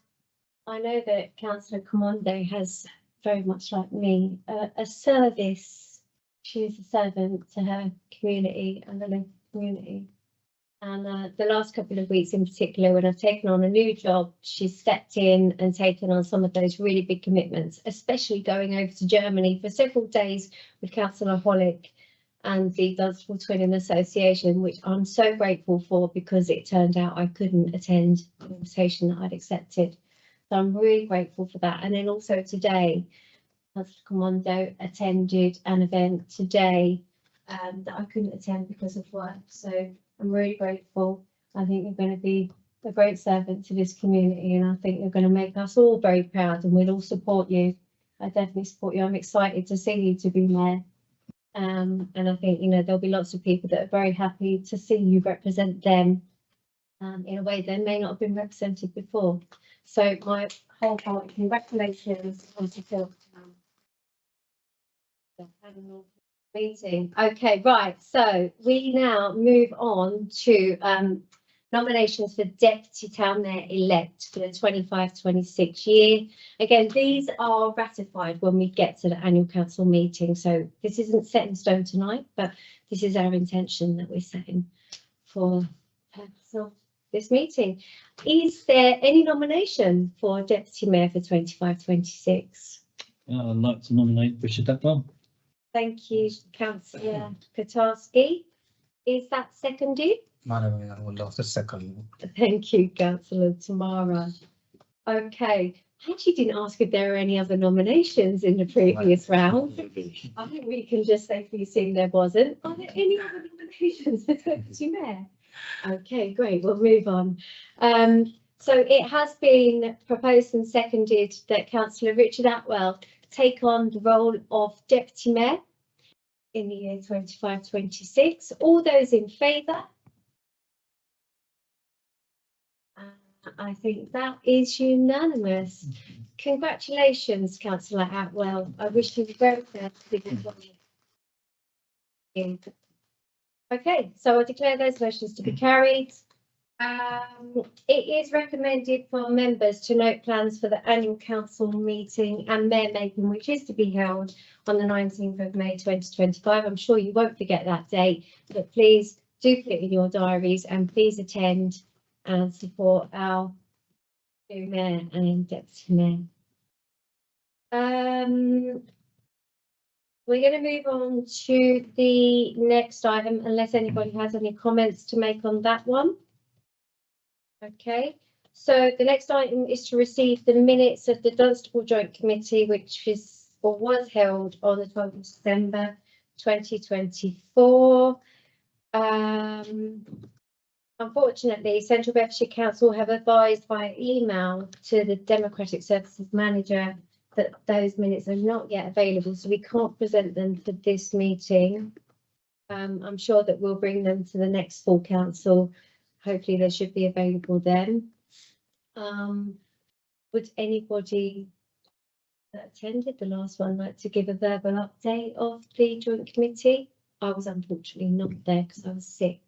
I know that Councillor Commando has, very much like me, a service. She is a servant to her community and the local community. And the last couple of weeks in particular, when I've taken on a new job, she's stepped in and taken on some of those really big commitments, especially going over to Germany for several days with Councillor Hollick and the Dunstable Twinning Association, which I'm so grateful for because it turned out I couldn't attend the invitation that I'd accepted. So I'm really grateful for that. And then also today, Councillor Commando attended an event today that I couldn't attend because of work. So I'm really grateful. I think you're going to be a great servant to this community, and I think you're going to make us all very proud, and we'll all support you. I definitely support you. I'm excited to see you to be mayor. And I think, you know, there'll be lots of people that are very happy to see you represent them in a way they may not have been represented before. So my wholehearted congratulations on the meeting. Okay, right. So we now move on to nominations for Deputy Town Mayor elect for the 25-26 year. Again, these are ratified when we get to the annual council meeting. So this isn't set in stone tonight, but this is our intention that we're setting for purpose of this meeting. Is there any nomination for Deputy Mayor for 25-26? I'd like to nominate Richard Atwell. Thank you, Councillor Katarski. Is that seconded? Madam Mayor, I would love to second. Thank you, Councillor Tamara. Okay, I actually didn't ask if there were any other nominations in the previous round. I think we can just safely assume there wasn't. Are there any other nominations for Deputy Mayor? Okay, great, we'll move on. So it has been proposed and seconded that Councillor Richard Atwell take on the role of Deputy Mayor in the year 25-26. All those in favour? I think that is unanimous. Congratulations, Councillor Atwell. I wish you the very best with your Okay, so I declare those motions to be carried. It is recommended for members to note plans for the annual council meeting and mayor making, which is to be held on the 19th of May 2025. I'm sure you won't forget that date, but please do put it in your diaries and please attend and support our new mayor and deputy mayor. We're going to move on to the next item, unless anybody has any comments to make on that one. Okay, so the next item is to receive the minutes of the Dunstable Joint Committee, which is or was held on the 12th of December 2024. Unfortunately, Central Bedfordshire Council have advised by email to the Democratic Services Manager that those minutes are not yet available, so we can't present them for this meeting. I'm sure that we'll bring them to the next full council. Hopefully they should be available then. Would anybody that attended the last one like to give a verbal update of the joint committee? I was unfortunately not there because I was sick.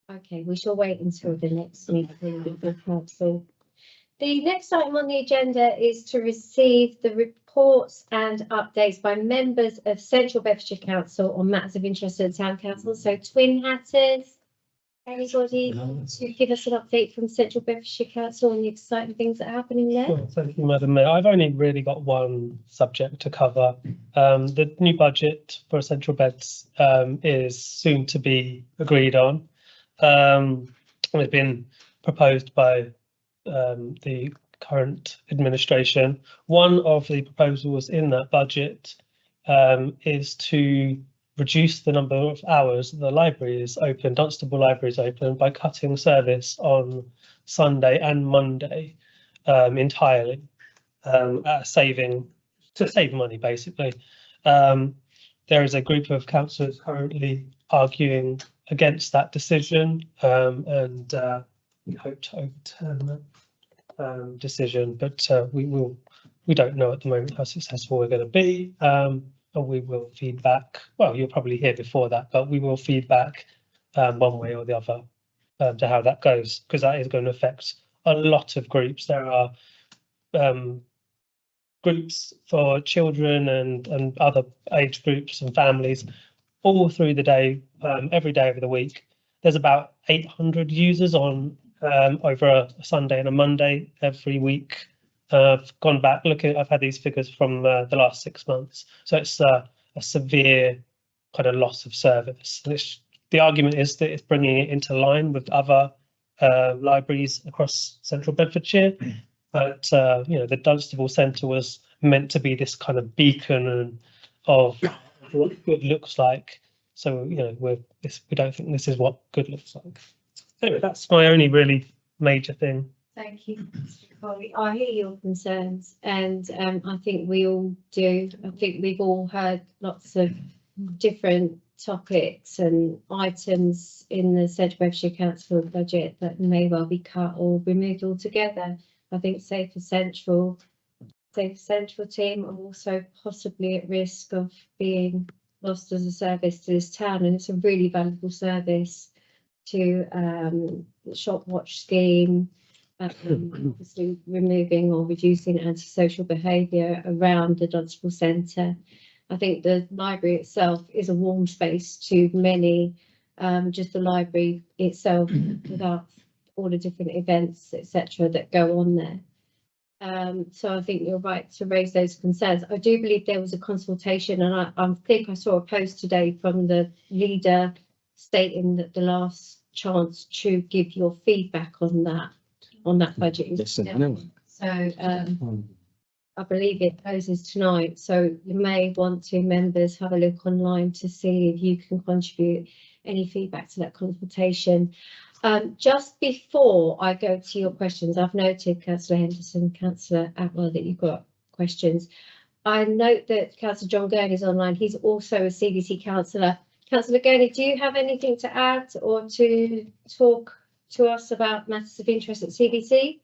Okay, we shall wait until the next meeting of the council. The next item on the agenda is to receive the reports and updates by members of Central Bedfordshire Council on matters of interest to the Town Council. So Twin Hatters, anybody to give us an update from Central Bedfordshire Council on the exciting things that are happening there? Sure, thank you, Madam Mayor. I've only really got one subject to cover. The new budget for Central Beds is soon to be agreed on. It's been proposed by the current administration. One of the proposals in that budget is to reduce the number of hours the library is open, Dunstable Library is open, by cutting service on Sunday and Monday entirely, to save money basically. There is a group of councillors currently arguing against that decision, and we hope to overturn that decision, but we don't know at the moment how successful we're going to be, and we will feed back. Well, you'll probably hear before that, but we will feed back one way or the other to how that goes, because that is going to affect a lot of groups. There are groups for children and other age groups and families all through the day, every day of the week. There's about 800 users on over a Sunday and a Monday every week. I've gone back looking. I've had these figures from the last 6 months, so it's a severe kind of loss of service. And the argument is that it's bringing it into line with other libraries across Central Bedfordshire. But the Dunstable Centre was meant to be this kind of beacon of what good looks like. So we don't think this is what good looks like. Anyway, that's my only really major thing. Thank you, Mr. Coley. I hear your concerns, and I think we all do. I think we've all heard lots of different topics and items in the Central Bedfordshire Council budget that may well be cut or removed altogether. I think Safer Central team are also possibly at risk of being lost as a service to this town, and it's a really valuable service to the shop watch scheme, obviously removing or reducing antisocial behaviour around the Dunstable Centre. I think the library itself is a warm space to many, just the library itself without all the different events, etc., that go on there. So I think you're right to raise those concerns. I do believe there was a consultation, and I think I saw a post today from the leader stating that the last chance to give your feedback on that budget is today. So I believe it closes tonight, so you may want to, members, have a look online to see if you can contribute any feedback to that consultation. Just before I go to your questions, I've noted, Councillor Henderson, Councillor Atwell, that you've got questions. I note that Councillor John Gurney is online. He's also a CBC councillor. Councillor Gurney, do you have anything to add or to talk to us about matters of interest at CBC?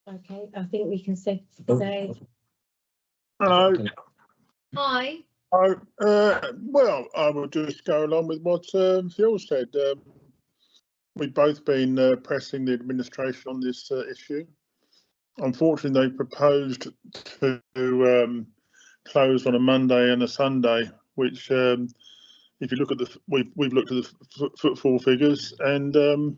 Okay, I think we can say. Hello. Hi. Well, I will just go along with what Phil said. We've both been pressing the administration on this issue. Unfortunately, they proposed to close on a Monday and a Sunday, which, if you look at we've looked at the footfall figures, and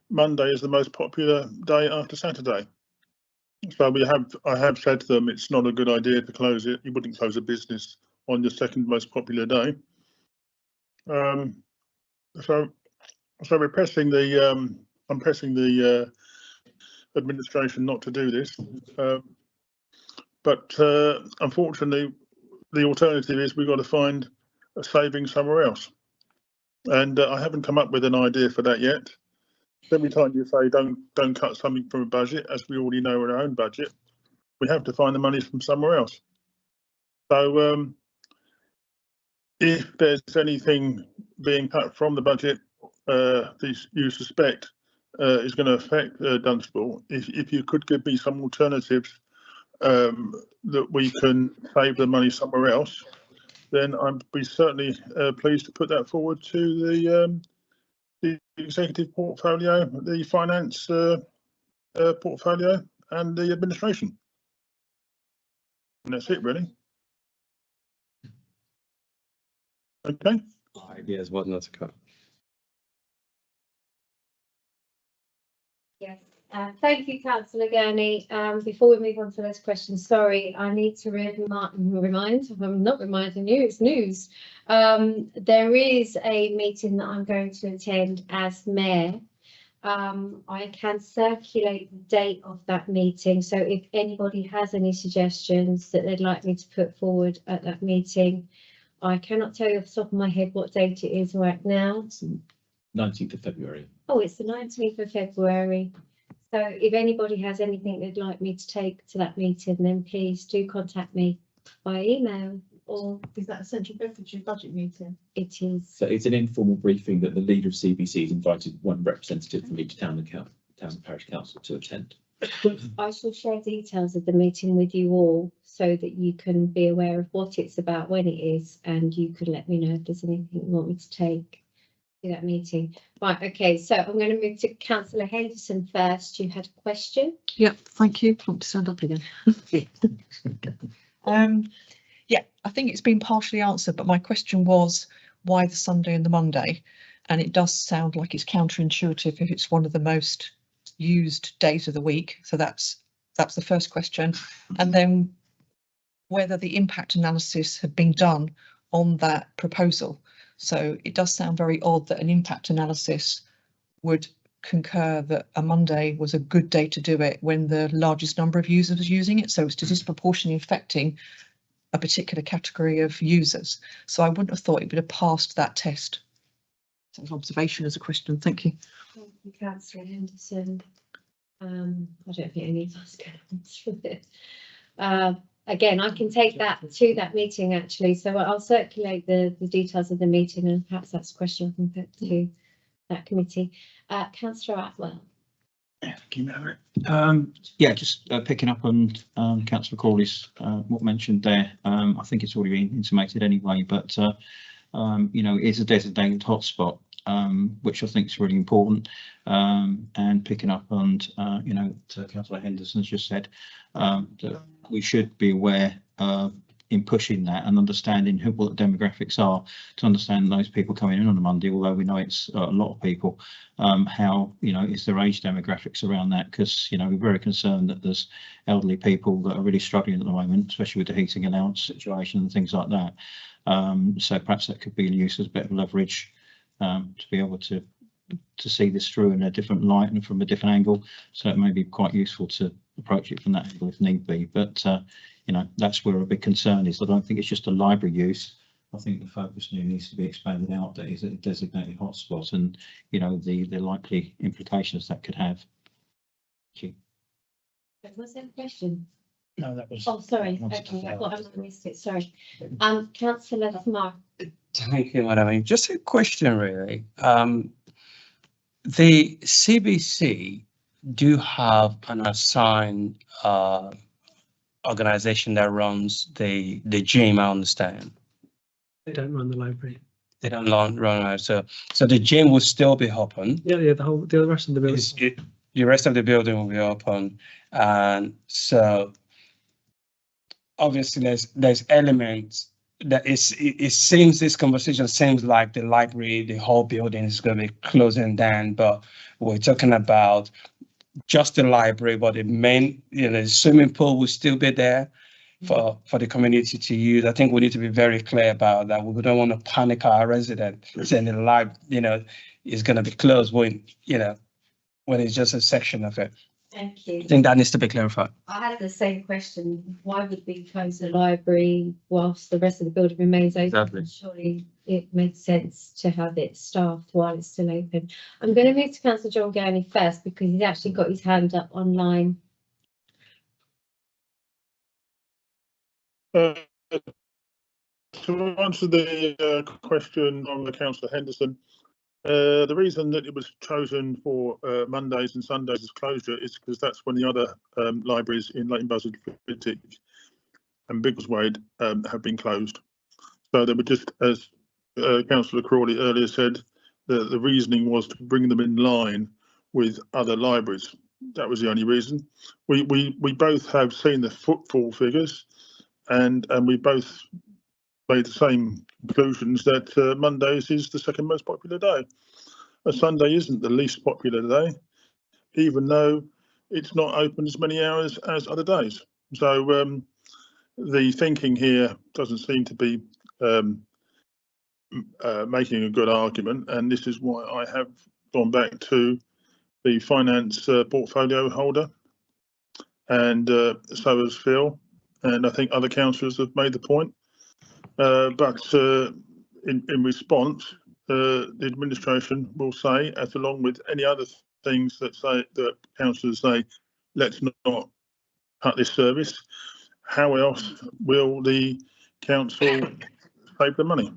Monday is the most popular day after Saturday. So I have said to them it's not a good idea to close it. You wouldn't close a business on your second most popular day. So we're pressing the I'm pressing the administration not to do this. But unfortunately, the alternative is we've got to find a saving somewhere else. And I haven't come up with an idea for that yet. Every time you say don't cut something from a budget, as we already know in our own budget, we have to find the money from somewhere else. So if there's anything being cut from the budget that you suspect is going to affect Dunstable, if you could give me some alternatives that we can save the money somewhere else, then I'd be certainly pleased to put that forward to the executive portfolio, the finance portfolio, and the administration. And that's it, really. Okay. Ideas what not to cut. Yes. Thank you, Councillor Gurney. Before we move on to those questions, sorry, I need to remind, I'm not reminding you, it's news. There is a meeting that I'm going to attend as mayor. I can circulate the date of that meeting, so if anybody has any suggestions that they'd like me to put forward at that meeting, I cannot tell you off the top of my head what date it is right now. It's the 19th of February. Oh, it's the 19th of February. So if anybody has anything they'd like me to take to that meeting, then please do contact me by email. Or is that a Central Bedfordshire budget meeting? It is. So it's an informal briefing that the leader of CBC has invited one representative from each town and parish council to attend. I shall share details of the meeting with you all so that you can be aware of what it's about, when it is, and you can let me know if there's anything you want me to take to that meeting. Right, okay, so I'm going to move to Councillor Henderson first. You had a question? Yep, thank you. Want to stand up again? Yeah, I think it's been partially answered, but my question was why the Sunday and the Monday? And it does sound like it's counterintuitive if it's one of the most used days of the week. So that's the first question. And then whether the impact analysis had been done on that proposal. So it does sound very odd that an impact analysis would concur that a Monday was a good day to do it when the largest number of users was using it. So it's disproportionately affecting a particular category of users. So I wouldn't have thought it would have passed that test. So an observation as a question. Thank you. Thank you, Councillor Henderson. I don't think any of us can answer it. Again, I can take that to that meeting actually. So I'll circulate the details of the meeting, and perhaps that's a question I can put to that committee. Councillor Atwell. Yeah, thank you, Madam. Yeah, just picking up on Councillor Crawley's what mentioned there. I think it's already been intimated anyway, but you know, is a designated hotspot, which I think is really important. And picking up on, you know, Councillor Henderson's just said, that we should be aware in pushing that and understanding what the demographics are, to understand those people coming in on a Monday, although we know it's a lot of people, how, you know, is their age demographics around that, because, you know, we're very concerned that there's elderly people that are really struggling at the moment, especially with the heating allowance situation and things like that. So perhaps that could be used as a bit of leverage to be able to see this through in a different light and from a different angle. So it may be quite useful to approach it from that angle if need be. But you know, that's where a big concern is. I don't think it's just a library use. I think the focus needs to be expanded out. That is a designated hotspot, and you know, the likely implications that could have. Thank you. Was there a question? No, that was. Oh, sorry. Okay, I thought I missed it. Sorry. Councillor Smart. Thank you, Madam. Just a question, really. The CBC do have an assigned organization that runs the gym, I understand. They don't run the library. They don't run so the gym will still be open. Yeah, the rest of the building. The rest of the building will be open, and so obviously there's elements that it seems, this conversation seems like the library, the whole building is going to be closing down, but we're talking about just the library, but the main, you know, the swimming pool will still be there for the community to use. I think we need to be very clear about that. We don't want to panic our residents saying the library, you know, is going to be closed when, you know, when it's just a section of it. Thank you. I think that needs to be clarified. I had the same question. Why would we close the library whilst the rest of the building remains open? Exactly. Surely it makes sense to have it staffed while it's still open. I'm going to move to Councillor John Gurney first, because he's actually got his hand up online. To answer the question on the Councillor Henderson, the reason that it was chosen for Mondays and Sundays as closure is because that's when the other libraries in Leighton Buzzard, Flitwick and Biggleswade have been closed. So they were just, as Councillor Crawley earlier said, the reasoning was to bring them in line with other libraries. That was the only reason. We both have seen the footfall figures, and we both made the same conclusions that Mondays is the second most popular day. A Sunday isn't the least popular day, even though it's not open as many hours as other days. So the thinking here doesn't seem to be making a good argument, and this is why I have gone back to the finance portfolio holder, and so has Phil, and I think other councillors have made the point. But in response, the administration will say, as along with any other things that councillors say, let's not cut this service. How else will the council save the money?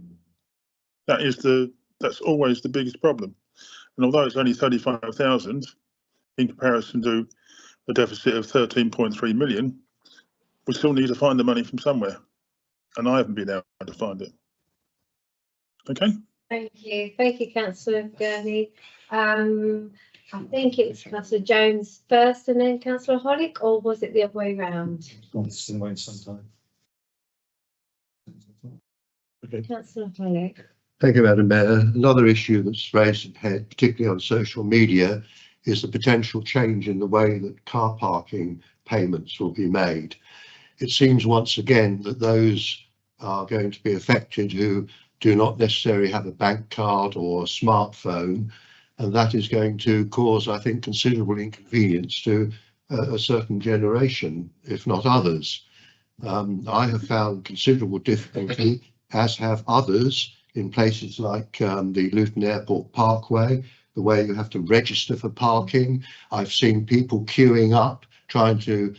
That's always the biggest problem. And although it's only 35,000 in comparison to a deficit of 13.3 million, we still need to find the money from somewhere. And I haven't been able to find it. Okay. Thank you, Councillor Gurney. I think it was Councillor Jones first and then Councillor Hollick, or was it the other way round? Sometime. Okay. Councillor Hollick. Thank you, Madam Mayor. Another issue that's raised ahead, particularly on social media, is the potential change in the way that car parking payments will be made. It seems once again that those are going to be affected who do not necessarily have a bank card or a smartphone, and that is going to cause, I think, considerable inconvenience to a certain generation, if not others. I have found considerable difficulty, as have others, in places like the Luton Airport Parkway, the way you have to register for parking. I've seen people queuing up, trying to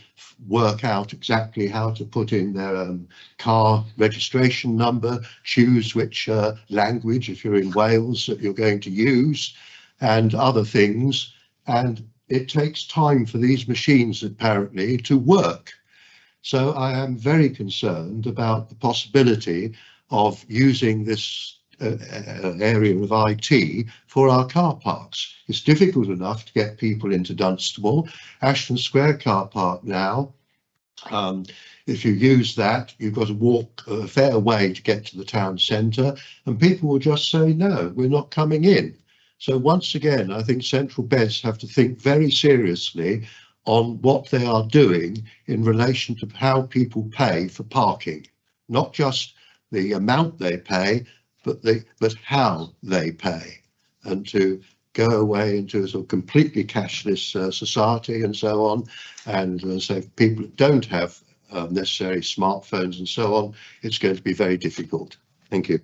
work out exactly how to put in their car registration number, choose which language, if you're in Wales, that you're going to use, and other things. And it takes time for these machines, apparently, to work. So I am very concerned about the possibility of using this area of IT for our car parks. It's difficult enough to get people into Dunstable. Ashton Square car park now, if you use that, you've got to walk a fair way to get to the town centre, and people will just say, no, we're not coming in. So once again, I think central beds have to think very seriously on what they are doing in relation to how people pay for parking, not just the amount they pay, but how they pay, and to go away into a sort of completely cashless society and so on. And so if people don't have necessary smartphones and so on, it's going to be very difficult. Thank you.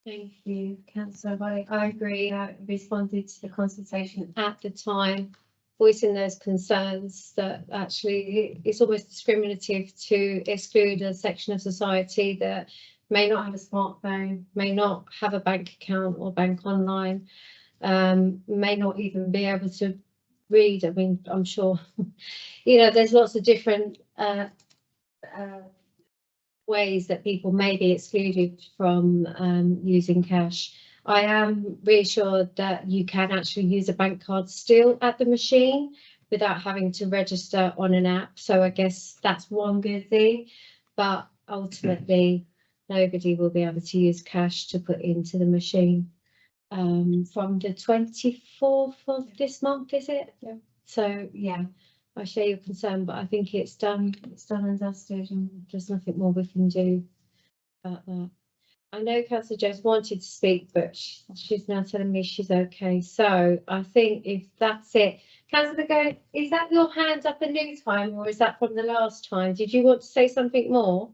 Thank you, Councillor. I agree. I responded to the consultation at the time, voicing those concerns that actually it's almost discriminative to exclude a section of society that may not have a smartphone, may not have a bank account or bank online, may not even be able to read. I mean, I'm sure, you know, there's lots of different ways that people may be excluded from using cash. I am reassured that you can actually use a bank card still at the machine without having to register on an app. So I guess that's one good thing, but ultimately nobody will be able to use cash to put into the machine from the 24th of this month, is it? Yeah. So yeah, I share your concern, but I think it's done and dusted, and there's nothing more we can do about that. I know Councillor Jones wanted to speak, but she's now telling me she's okay. So I think if that's it, Councillor Gone, is that your hand up a new time, or is that from the last time? Did you want to say something more?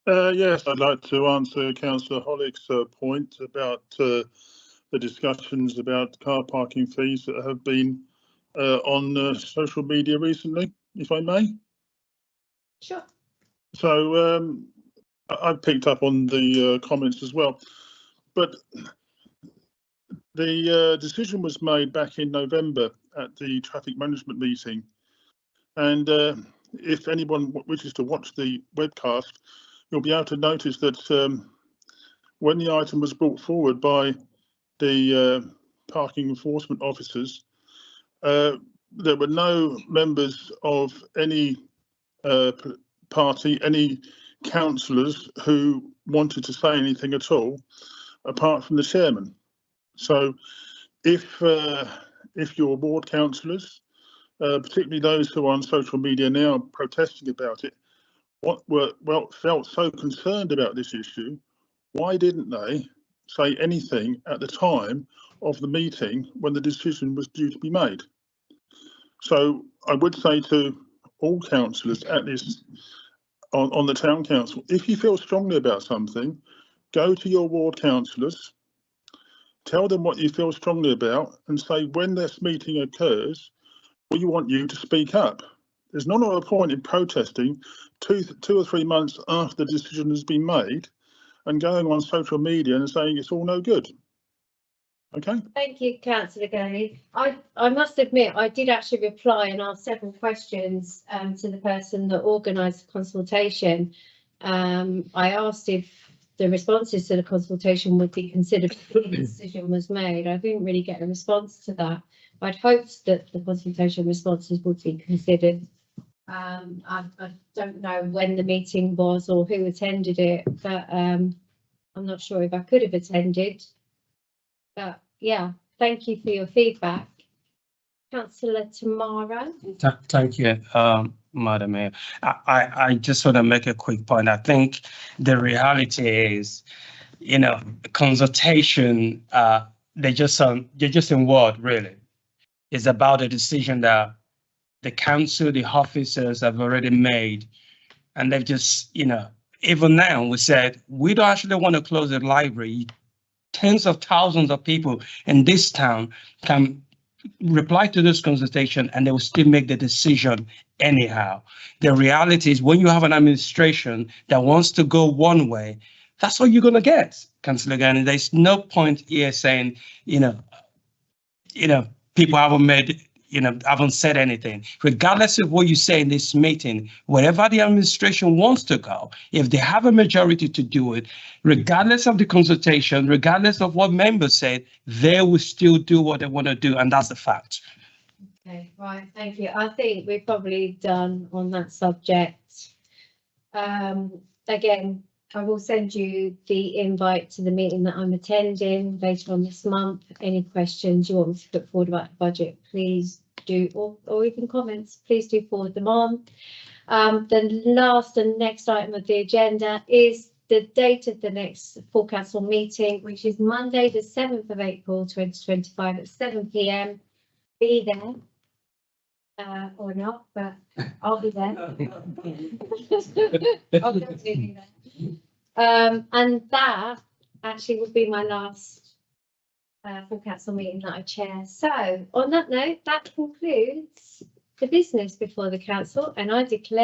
Yes, I'd like to answer Councillor Hollick's point about the discussions about car parking fees that have been on social media recently, if I may. Sure. So I've picked up on the comments as well, but the decision was made back in November at the traffic management meeting, and if anyone wishes to watch the webcast, you'll be able to notice that when the item was brought forward by the parking enforcement officers, there were no members of any party, any councillors who wanted to say anything at all, apart from the chairman. So if your ward councillors, particularly those who are on social media now protesting about it, felt so concerned about this issue, why didn't they say anything at the time of the meeting when the decision was due to be made? So I would say to all councillors at this on the town council, if you feel strongly about something, go to your ward councillors, tell them what you feel strongly about, and say when this meeting occurs, we want you to speak up. There's not a point in protesting two or 3 months after the decision has been made and going on social media and saying it's all no good. Okay. Thank you, Councillor Gurney. I must admit, I did actually reply and ask several questions to the person that organised the consultation. I asked if the responses to the consultation would be considered before the decision was made. I didn't really get a response to that. I'd hoped that the consultation responses would be considered. I don't know when the meeting was or who attended it, but I'm not sure if I could have attended. But yeah, thank you for your feedback. Councillor Tamara. Thank you, Madam Mayor. I just want to make a quick point. I think the reality is, you know, consultation, they're just in word, really. It's about a decision that the council, the officers have already made, and they've just, you know, even now we said, we don't actually want to close the library. Tens of thousands of people in this town can reply to this consultation and they will still make the decision anyhow. The reality is when you have an administration that wants to go one way, that's what you're going to get, Councillor Gurney. There's no point here saying, you know, people haven't made, haven't said anything. Regardless of what you say in this meeting, wherever the administration wants to go, if they have a majority to do it, regardless of the consultation, regardless of what members said, they will still do what they want to do, and that's the fact. Okay, right, thank you. I think we're probably done on that subject. Again, I will send you the invite to the meeting that I'm attending later on this month. Any questions you want me to put forward about the budget, please do, or even comments, please do forward them on. The last and next item of the agenda is the date of the next full council meeting, which is Monday, the 7th of April 2025 at 7 p.m. Be there. Or not, but I'll be there. I'll definitely be there. And that actually would be my last full council meeting that I chair. So on that note, that concludes the business before the council, and I declare